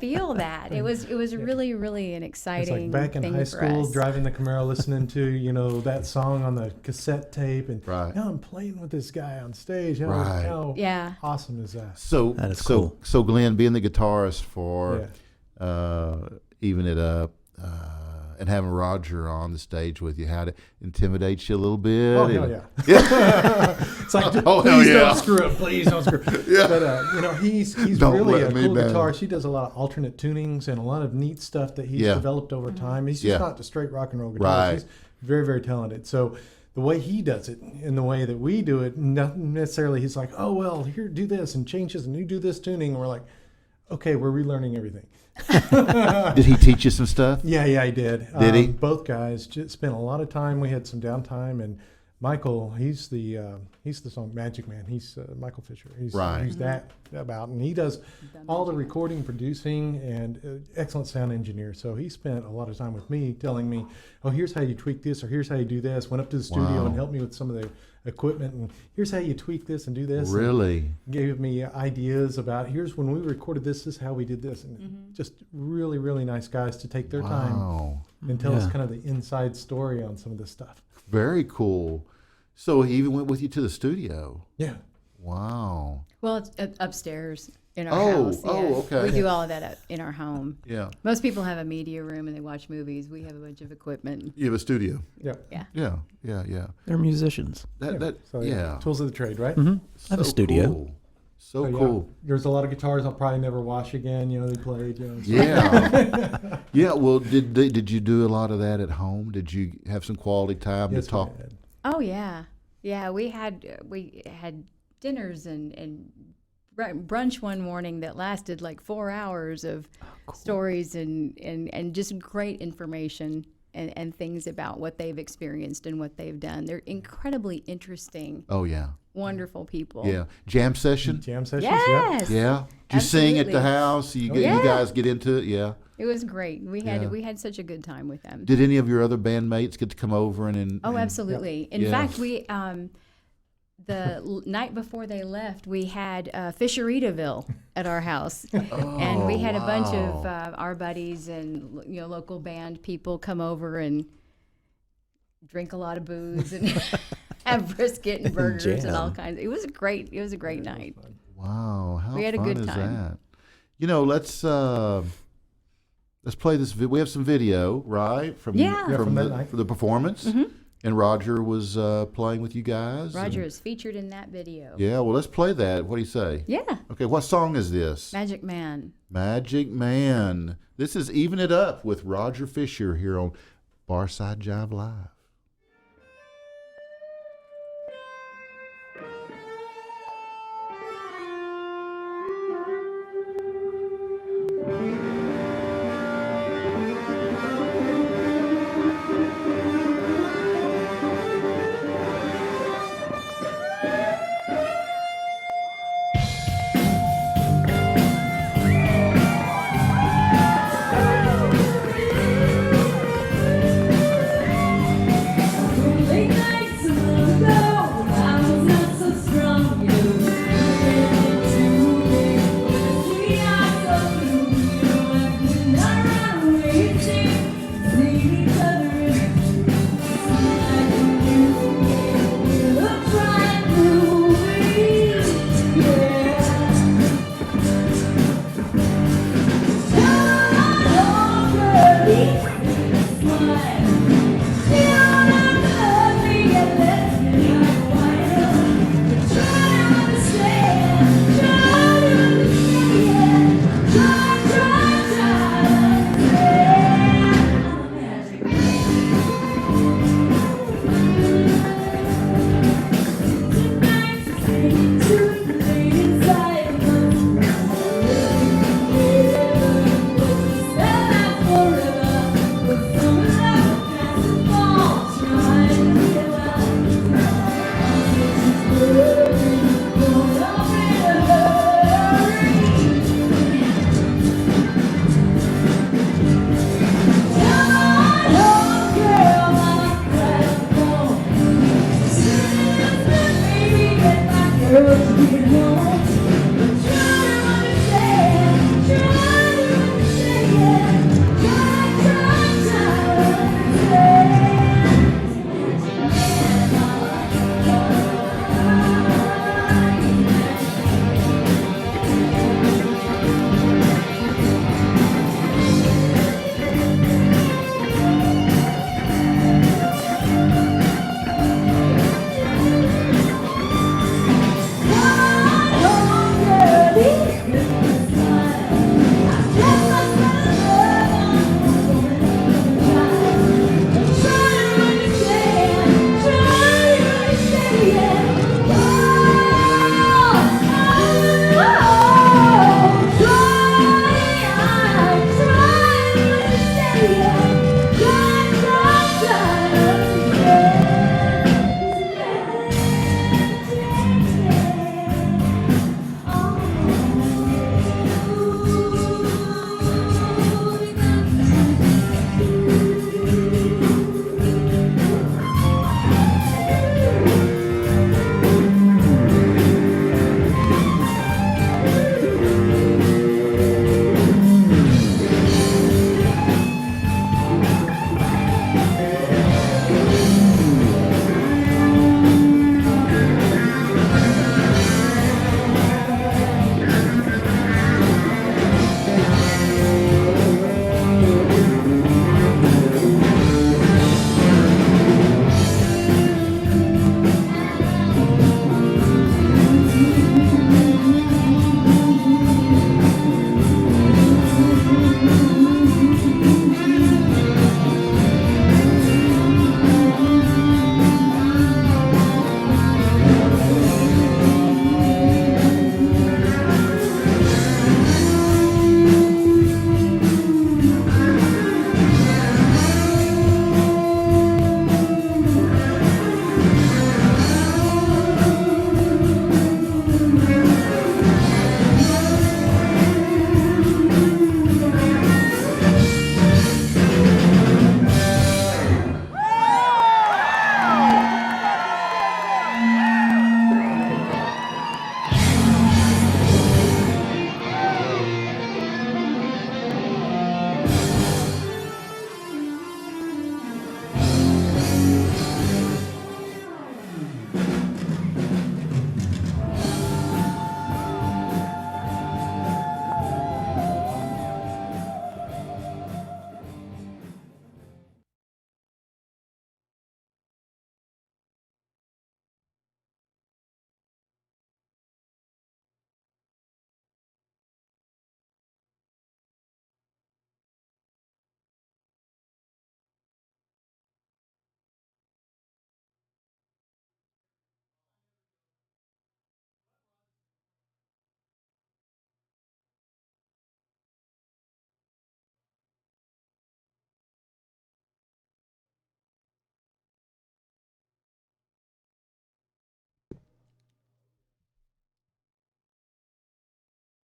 feel that. It was really, really an It's exciting like back in thing high for school, us. driving the Camaro, listening to that song on the cassette tape, and Right. now I'm playing with this guy on stage. Right. How Yeah. awesome is that? So That is so cool. so Glenn, being the guitarist for Even It Up, and having Roger on the stage with you, how to intimidate you a little bit? Oh, hell yeah. It's like, please don't screw up. Please don't screw up. Yeah. But, he's Don't really a let me cool down. guitarist. He does a lot of alternate tunings and a lot of neat stuff that he's developed over time. He's just not a straight rock and roll guitarist. Right. He's very, very talented. So the way he does it and the way that we do it, not necessarily he's like, oh, well, here, do this and change this and you do this tuning. And we're like, okay, we're relearning everything. Did he teach you some stuff? Yeah, he did. Did he? Both guys just spent a lot of time. We had some downtime, and Michael, he's the song Magic Man. He's Michael Fisher. He's that about, and he does all the recording, producing, and excellent sound engineer. So he spent a lot of time with me, telling me, "Oh, here's how you tweak this, or here's how you do this." Went up to the studio and helped me with some of the equipment, and here's how you tweak this and do this. Really? And gave me ideas about here's when we recorded this is how we did this, and just really, really nice guys to take their time and tell us kind of the inside story on some of this stuff. Very cool. So he even went with you to the studio. Yeah. Wow. Well, it's upstairs in our house. Yeah. Oh, okay. We do all of that in our home. Yeah. Most people have a media room and they watch movies. We have a bunch of equipment. You have a studio. Yeah. Yeah. Yeah. They're musicians. Tools of the trade, right? Mm-hmm. I have a studio. Cool. So cool. There's a lot of guitars I'll probably never wash again. They played. Yeah. Yeah. Well, did you do a lot of that at home? Did you have some quality time to talk? We did. Oh yeah, yeah. We had dinners and brunch one morning that lasted like 4 hours of stories and just great information and things about what they've experienced and what they've done. They're incredibly interesting. Oh yeah. Wonderful people. Yeah. Jam session. Yes. Yeah. Did you sing at the house? You guys get into it? Yeah. It was great. We had such a good time with them. Did any of your other bandmates get to come over and Oh, absolutely. In fact, we the night before they left, we had Fisheritaville at our house, and we had a bunch of our buddies and local band people come over and drink a lot of booze and have brisket and burgers and all kinds. It was a great night. Wow, how we had fun a good is time. that? Let's play this. We have some video, right, from that night. for the performance. Mm-hmm. And Roger was playing with you guys. Roger is featured in that video. Yeah, well, let's play that. What do you say? Yeah. Okay, what song is this? Magic Man. Magic Man. This is Even It Up with Roger Fisher here on Barside Jive Live.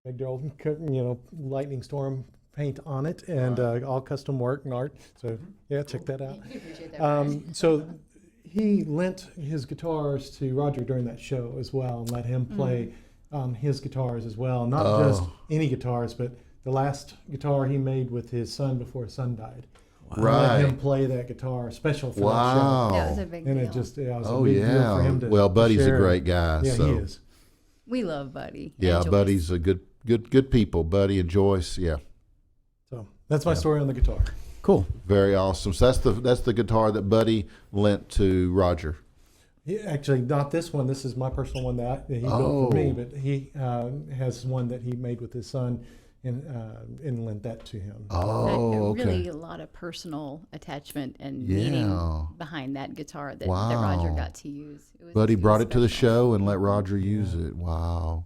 big old, lightning storm paint on it, and all custom work and art. So yeah, check that out. So he lent his guitars to Roger during that show as well, and let him play his guitars as well. Not just any guitars, but the last guitar he made with his son before his son died. Right. Let him play that guitar special for that Wow. show. That was a big And deal. it just, it was a big deal for him to Well, Buddy's a share. great guy. Yeah, so. he is. We love Buddy. Yeah, and Joyce. Buddy's a good people. Buddy and Joyce. Yeah, So that's my story on the guitar. Cool. very awesome. So that's the guitar that Buddy lent to Roger. He, actually, not this one. This is my personal one that he built for me, but he has one that he made with his son and lent that to him. Oh, okay. Really a lot of personal attachment and Yeah. meaning behind that guitar that Roger got to use. Buddy brought it to the show and let Roger use it. Wow.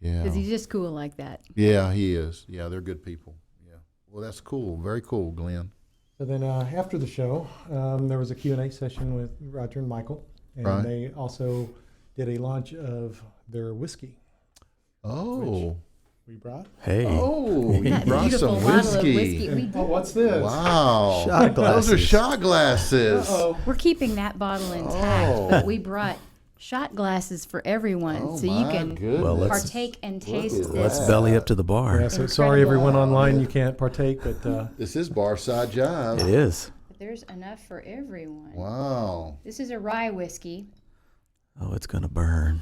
Yeah. Because he's just cool like that. Yeah, he is. Yeah, they're good people. Yeah. Well, that's cool. Very cool, Glenn. So then after the show, there was a Q&A session with Roger and Michael, and Right. they also did a launch of their whiskey Oh. we brought. Hey. Oh, you That brought beautiful some bottle of whiskey. whiskey. We And, what's this? Wow. Shot Those are glasses. shot glasses. Uh-oh. We're keeping that bottle intact, Oh. but we brought shot glasses for everyone, Oh, so you my can goodness. Well, let's- partake and Look taste at this. that. Belly up to the bar. Yeah, so sorry Incredible. everyone online, you can't partake, but This is Barside Jive. It is. But there's enough for everyone. Wow. This is a rye whiskey. Oh, it's gonna burn.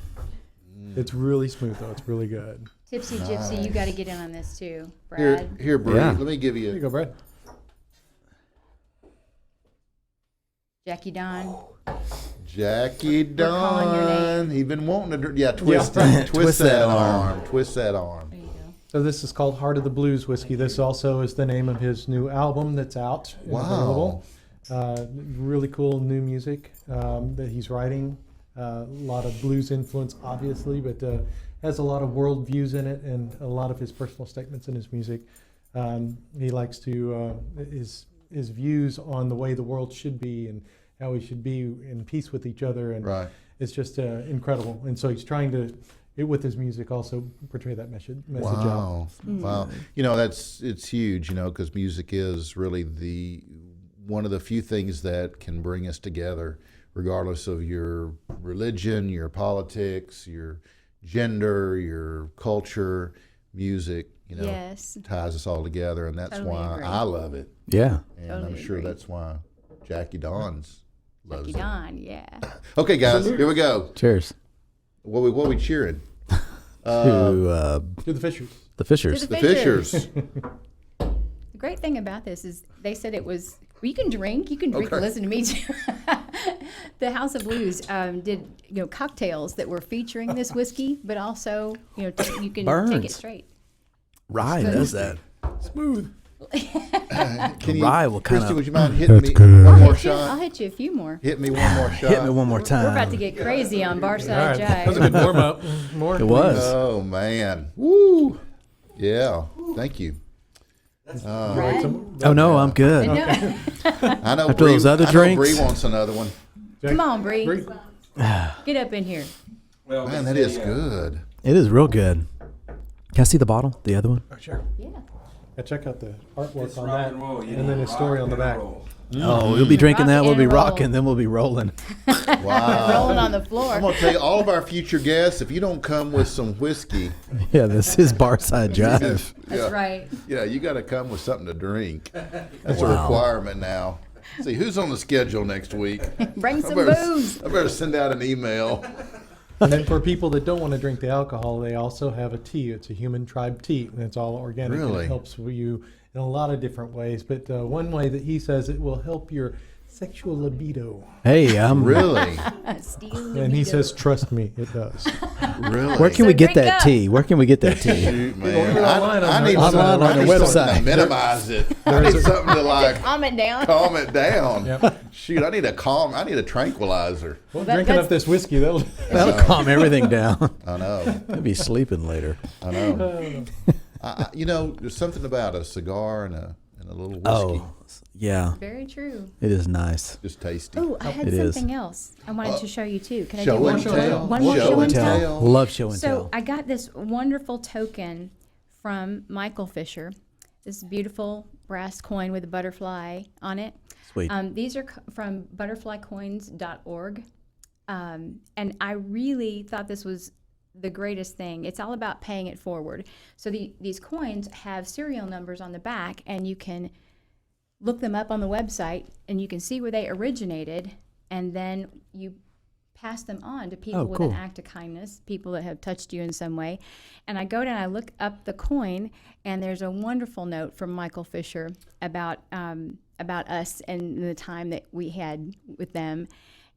it's really smooth though. It's really good. Tipsy Gypsy, you got to get in on this too, Here, Brad. here, Bre. Yeah. Let me give There you you. go, Brad. Jackie Don. Jackie calling your Don. He's been wanting to. Twist Yeah. twist that arm. Twist that arm. There you go. So this is called Heart of the Blues Whiskey. This also is the name of his new album that's out and Wow. available. Really cool new music that he's writing. A lot of blues influence, obviously, but has a lot of world views in it and a lot of his personal statements in his music. He likes to his views on the way the world should be and how we should be in peace with each other, and Right. it's just incredible. And so he's trying to, with his music, also portray that message out. Wow. Wow. It's huge, because music is really one of the few things that can bring us together, regardless of your religion, your politics, your gender, your culture. Music, Yes. ties us all together, and that's Totally why agree. I love it. Yeah. And Totally I'm sure agree. that's why Jackie Don's loves Jackie it. Don, yeah. Okay, guys, here we go. Cheers. What we cheering? To To the Fishers. the Fishers. To The Fishers. The great thing about this is they said it was, well, you can drink and Okay. listen to me too. The House of Blues did cocktails that were featuring this whiskey, but also you can take it Burns. straight. Rye does that. Smooth. Can you, Rye will kinda- Kristy, would you mind hitting me That's good. one more I'll shot? hit you a few more. Hit me one more shot. Hit me one more time. We're about to get crazy on Barside All right. That was a Jive. good warm up. More. It was. Oh man. Woo. Yeah. Thank you. Brad? Oh no, I'm good. No. I know. After those other I know drinks? Bre wants another one. Come on, Bre. Bre. Get up in here. Man, that is good. It is real good. Can I see the bottle? The other one? Oh, sure. Yeah. Yeah, check out the artwork on that, and then his story on the back. Oh, we'll be drinking that. We'll be and roll. rocking. Then we'll be rolling. Wow. Rolling on the floor. I'm gonna tell you, all of our future guests, if you don't come with some whiskey, Yeah, this is Barside Jive. That's right. Yeah, you got to come with something to drink. That's a requirement now. See who's on the schedule next week. Bring some better- booze. I better send out an email. And then for people that don't want to drink the alcohol, they also have a tea. It's a human tribe tea, and it's all organic. And Really? it helps you in a lot of different ways. But one way that he says it will help your sexual libido. Hey, I'm Really, And Steel he libido. says, trust me, it does. really. Where can we get drink that up. tea? Where can we get that tea? Shoot, man. Order online I on need the- something, online on I the need something website. to minimize it. I need something to like Calm it down. calm it down. Yep. Shoot, I need a tranquilizer. Well, That- drinking that's- up this whiskey, that'll. That'll calm everything down. I know. I'll be sleeping later. I know. There's something about a cigar and a little whiskey. Oh, yeah. Very true. It is nice. Just tasty. Oh, I had It is. something else I wanted to show you too. Can I Show do one? and tell. One more Show and tell. Love show and So tell. I got this wonderful token from Michael Fisher. This beautiful brass coin with a butterfly on it. Sweet. These are from butterflycoins.org. And I really thought this was the greatest thing. It's all about paying it forward. So these coins have serial numbers on the back, and you can look them up on the website, and you can see where they originated, and then you pass them on to people with an act of kindness, people that have touched you in some way. And I go down, I look up the coin, and there's a wonderful note from Michael Fisher about us and the time that we had with them.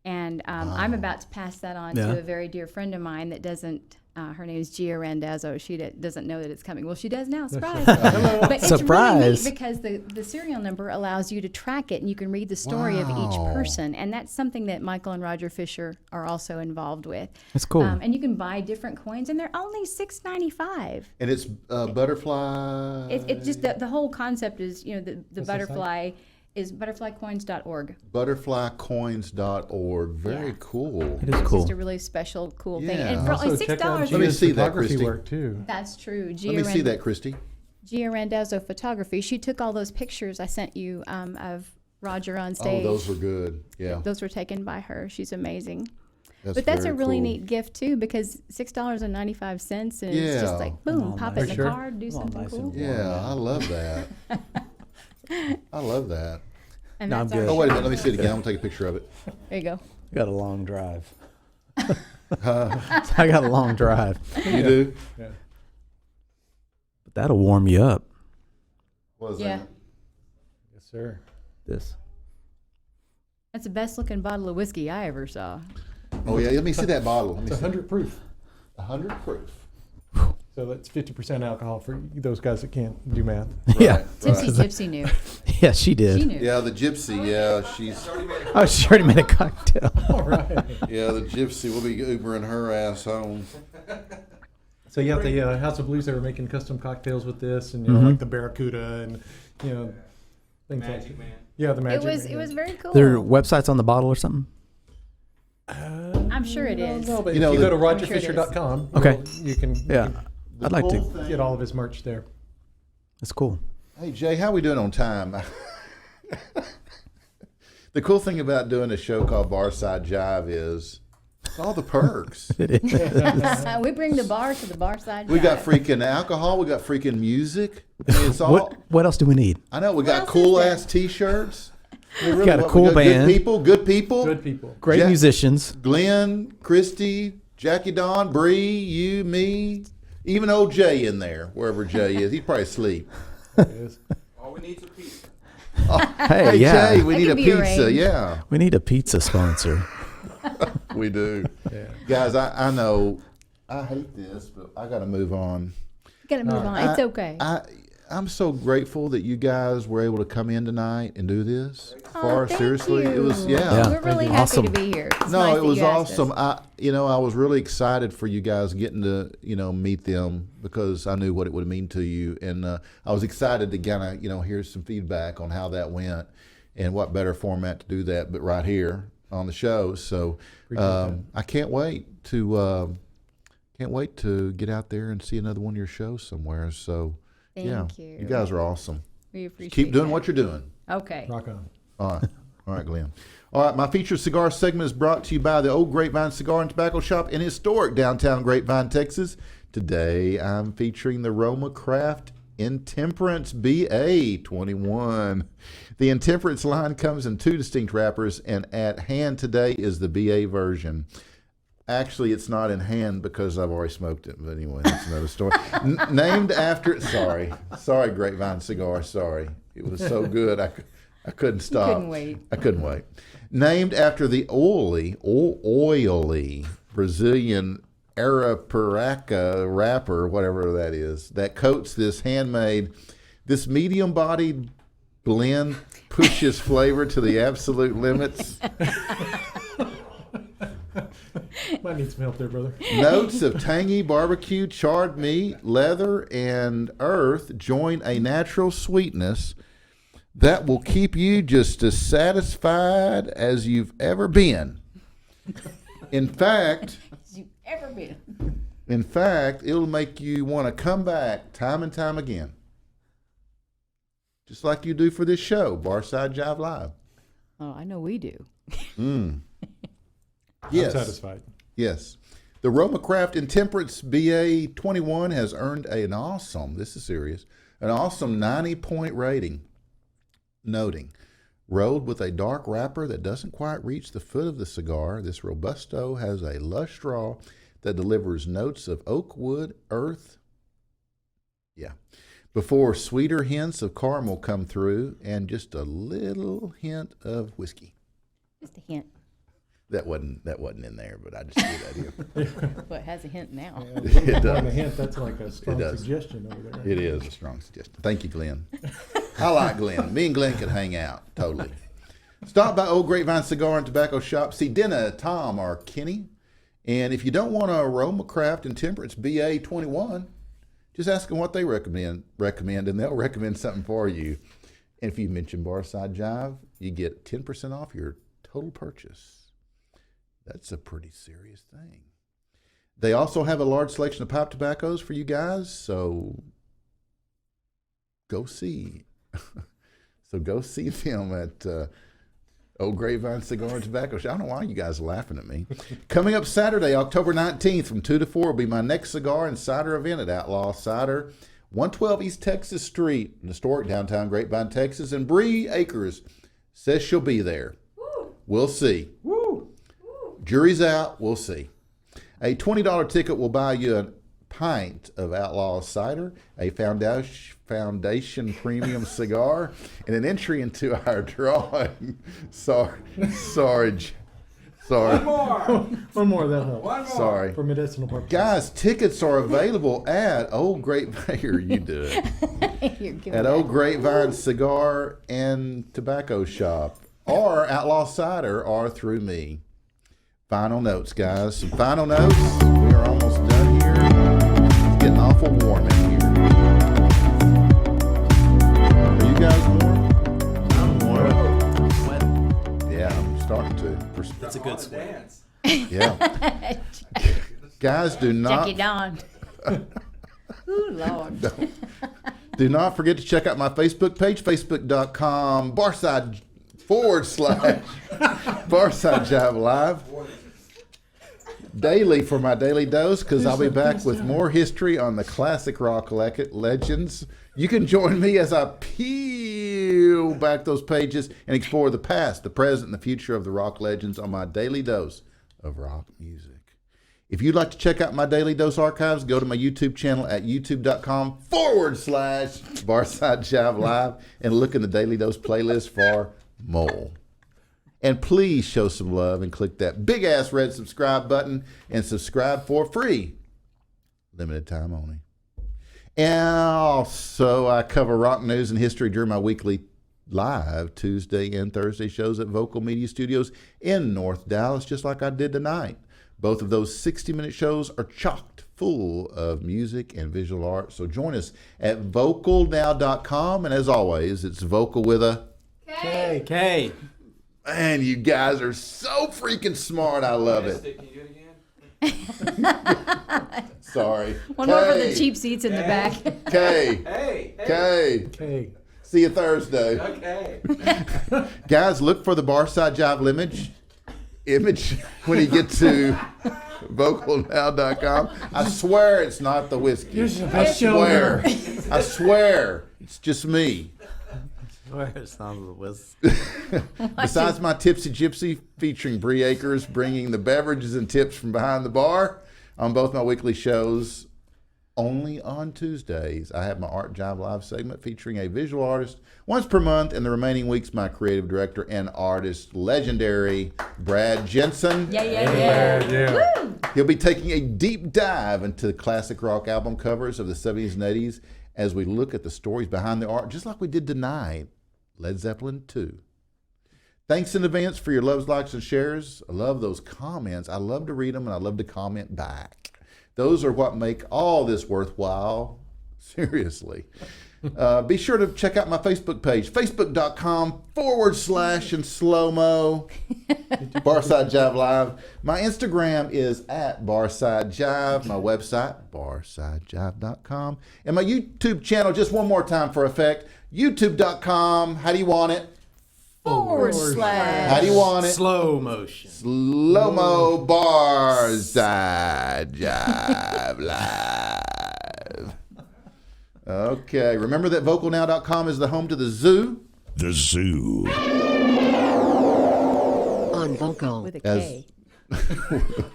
And I'm about to pass that on to a very dear friend of mine that doesn't, her name is Gia Randazzo. She doesn't know that it's coming. Well, she does now. Surprise. But it's really neat because the serial number allows you to track it, and you can read the story of each person. And that's something that Michael and Roger Fisher are also involved with. That's cool. And you can buy different coins, and they're only $6.95. And it's butterfly. It's just the whole concept is, the butterfly is butterflycoins.org. Butterflycoins.org. Very cool. It is It's cool. just a really special, cool thing. Yeah. And for only Also, check out $6, Let me Gia's see that, photography Kristy. work too. that's true. Let me see that, Kristy. Gia Randazzo Photography. She took all those pictures I sent you of Roger on Oh, stage. those were good. Yeah. Those were taken by her. She's amazing. That's But that's a very really cool. neat gift too, because $6.95, and it's Yeah. just like boom, Oh, pop nice. it in For the sure. car, do Oh, something nice cool. and- Yeah, I love that. I love that. And No, I'm that's our good. Oh, wait a minute. Let me see it again. I'm going to take a picture of it. There you go. I got a long drive. I got a long drive. You do? Yeah. But that'll warm you up. What is Yeah. that? Yes, sir. This. That's the best looking bottle of whiskey I ever saw. Oh, yeah. Let me see that bottle. Let me It's see. 100 proof. 100 proof. So that's 50% alcohol for those guys that can't do math. Yeah. Tipsy Gypsy knew. Yeah, she did. She knew. Yeah, the gypsy. Yeah, she's. Oh, she already made a cocktail. All right. Yeah, the gypsy. We'll be Ubering her ass home. So you got the House of Blues. They were making custom cocktails with this, and Mm-hmm. like the Barracuda and things like that. Man. Yeah, the Magic It Man. was very cool. Their website's on the bottle or something? I'm sure it is. No, but You know, if you go to I'm sure it is. rogerfisher.com, Okay. you can Yeah. I'd like to. get all of his merch there. That's cool. Hey, Jay, how we doing on time? The cool thing about doing a show called Barside Jive is it's all the perks. It is. We bring the bar to the Barside We got Jive. freaking alcohol. We got freaking music. I mean, it's all. What else do we need? I know we got else is cool there? ass T-shirts. I mean, Got a what, we cool got band. Good people. Good people. Good people. Great Jack- musicians. Glenn, Kristy, Jackie Dawn, Bre, you, me, even old Jay in there, wherever Jay is. He's probably asleep. There it is. All we need is a pizza. Hey, Hey, yeah. Jay, we That need a could be pizza. arranged. Yeah, We need a pizza sponsor. we do. Yeah. Guys, I know I hate this, but I got to move on. Gotta move on. It's okay. I'm so grateful that you guys were able to come in tonight and do this for us. thank Seriously, it was you. yeah. Yeah. We're really happy Awesome. to be here. It's No, nice it that was you asked us. awesome. I was really excited for you guys getting to, meet them because I knew what it would mean to you, and I was excited to kind of, hear some feedback on how that went, and what better format to do that but right here on the show. So I can't wait to get out there and see another one of your shows somewhere. So Thank yeah, you. you guys are awesome. We appreciate Keep doing that. what you're doing. Okay. Rock on. All right, Glenn. All right, my featured cigar segment is brought to you by the Old Grapevine Cigar and Tobacco Shop in historic downtown Grapevine, Texas. Today, I'm featuring the Roma Craft Intemperance BA 21. The Intemperance line comes in two distinct wrappers, and at hand today is the BA version. Actually, it's not in hand because I've already smoked it. But anyway, that's another story. Named after, sorry, Grapevine Cigar, sorry. It was so good, I couldn't stop. Couldn't wait. I couldn't wait. Named after the oily Brazilian Arapiraca wrapper, whatever that is, that coats this medium-bodied blend, pushes flavor to the absolute limits. Might need some help there, brother. Notes of tangy barbecue, charred meat, leather, and earth join a natural sweetness that will keep you just as satisfied as you've ever been. In fact, As you ever been. In fact, it'll make you want to come back time and time again. Just like you do for this show, Barside Jive Live. Oh, I know we do. Yes. I'm satisfied. Yes. The Roma Craft Intemperance BA 21 has earned an awesome, this is serious, an awesome 90-point rating. Noting, rolled with a dark wrapper that doesn't quite reach the foot of the cigar, this Robusto has a lush straw that delivers notes of oak wood, earth, before sweeter hints of caramel come through and just a little hint of whiskey. Just a hint. That wasn't in there, but I just threw that in. Well, it has a hint now. It does. A hint, that's like a strong suggestion over there. It is a strong suggestion. Thank you, Glenn. I like Glenn. Me and Glenn could hang out, totally. Stop by Old Grapevine Cigar and Tobacco Shop. See Denna, Tom, or Kenny. And if you don't want a Roma Craft Intemperance BA 21, just ask them what they recommend, and they'll recommend something for you. And if you mention Barside Jive, you get 10% off your total purchase. That's a pretty serious thing. They also have a large selection of pipe tobaccos for you guys, so go see. Go see them at Old Grapevine Cigar and Tobacco Shop. I don't know why you guys are laughing at me. Coming up Saturday, October 19th from 2 to 4 will be my next cigar and cider event at Outlaw Cider, 112 East Texas Street in historic downtown Grapevine, Texas. And Bre Akers says she'll be there. Woo. We'll see. Woo. Jury's out. We'll see. A $20 ticket will buy you a pint of Outlaw Cider, a Foundation Premium cigar, and an entry into our drawing. Sorry. One more, that'll help. One more. Sorry. For medicinal purposes. Guys, tickets are available at Old Grapevine. Here, you do it. At Old Grapevine Cigar and Tobacco Shop, or Outlaw Cider, or through me. Final notes, guys. Some final notes. We are almost done here. It's getting awful warm in here. Are you guys warm? I'm warm. Sweating. Yeah, I'm starting to. It's a good sweat. Yeah. Guys, do not. Jackie Dawn. Ooh, Lord. Do not forget to check out my Facebook page, facebook.com, Barside /Barside Jive Live. Daily for my daily dose, because I'll be back with more history on the classic rock legends. You can join me as I peel back those pages and explore the past, the present, and the future of the rock legends on my daily dose of rock music. If you'd like to check out my Daily Dose archives, go to my YouTube channel at youtube.com/Barside Jive Live and look in the Daily Dose playlist for more. And please show some love and click that big-ass red subscribe button and subscribe for free. Limited time only. And also, I cover rock news and history during my weekly live Tuesday and Thursday shows at Vokal Media Studios in North Dallas, just like I did tonight. Both of those 60-minute shows are chocked full of music and visual art. So join us at vocalnow.com. And as always, it's vocal with a K. Man, you guys are so freaking smart. I love it. Can you do it again? Sorry. One more for the cheap seats in the back. K. Okay. See you Thursday. Okay. Guys, look for the Barside Jive image when you get to vocalnow.com. I swear it's not the whiskey. I swear it's just me. It's not the whiz. Besides my Tipsy Gypsy featuring Bre Akers, bringing the beverages and tips from behind the bar on both my weekly shows. Only on Tuesdays, I have my Art Jive Live segment featuring a visual artist once per month, and the remaining weeks, my creative director and artist, legendary Brad Jensen. Yeah. Woo! He'll be taking a deep dive into the classic rock album covers of the 70s and 80s as we look at the stories behind the art, just like we did tonight, Led Zeppelin 2. Thanks in advance for your loves, likes, and shares. I love those comments. I love to read them, and I love to comment back. Those are what make all this worthwhile. Seriously. Be sure to check out my Facebook page, facebook.com/and slow-mo Barside Jive Live. My Instagram is at Barside Jive. My website, barsidejive.com. And my YouTube channel, just one more time for effect, youtube.com. How do you want it? / How do you want it? Slow motion. Slow-mo Barside Jive Live. Okay. Remember that vocalnow.com is the home to the zoo. The zoo. On Vocal. with a K.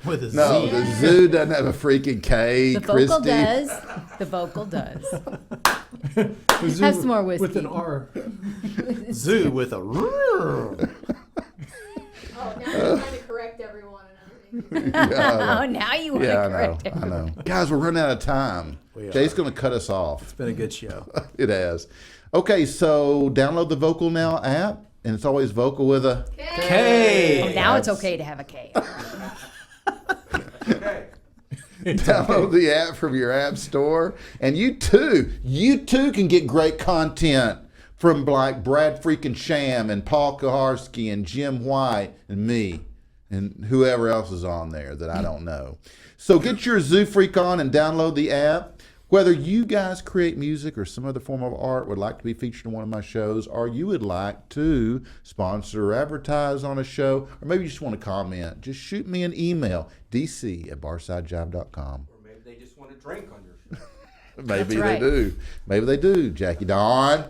With a No, Z. the zoo doesn't have a freaking K, The vocal Kristy. does. The vocal does. The zoo Have some more whiskey. with an R. Zoo with a. Oh, now you're trying to correct everyone and everything. Yeah, Oh, now you want to I know. correct it. I know. Guys, we're running out of time. We Jay's are. going to cut us off. It's been a good show. It has. Okay, so download the Vocal Now app, and it's always vocal with a K. Oh, now it's okay to have a K. Okay. Download the app from your app store, and you too can get great content from like Brad freaking Sham and Paul Kaharski and Jim White and me and whoever else is on there that I don't know. So get your Zoo Freak on and download the app. Whether you guys create music or some other form of art, would like to be featured in one of my shows, or you would like to sponsor or advertise on a show, or maybe you just want to comment, just shoot me an email, dc@barsidejive.com. Or maybe they just want to drink on your show. Maybe That's right. they do. Maybe they do, Jackie Dawn.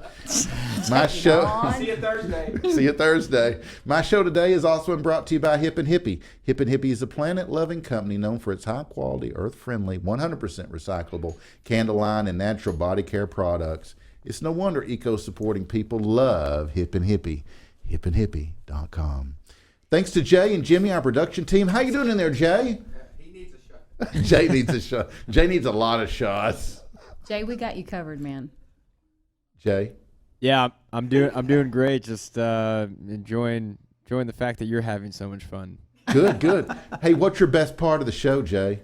My show. Dawn. See you Thursday. See you Thursday. My show today is also been brought to you by Hip and Hippie. Hip and Hippie is a planet-loving company known for its high-quality, earth-friendly, 100% recyclable candle line and natural body care products. It's no wonder eco-supporting people love Hip and Hippie. hipandhippie.com. Thanks to Jay and Jimmy, our production team. How you doing in there, Jay? He needs a shot. Jay needs a shot. Jay needs a lot of shots. Jay, we got you covered, man. Jay? Yeah, I'm doing great. Just enjoying the fact that you're having so much fun. Good. Hey, what's your best part of the show, Jay?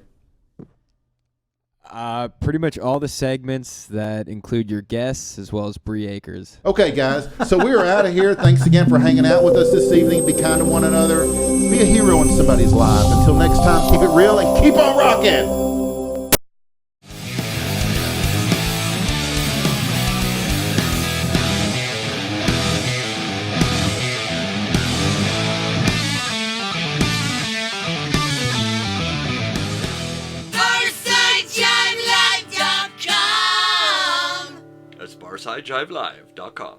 Pretty much all the segments that include your guests as well as Bre Akers. Okay, guys. So we are out of here. Thanks again for hanging out with us this evening. Be kind to one another. Be a hero in somebody's life. Until next time, keep it real and keep on rocking. That's BarsideJiveLive.com.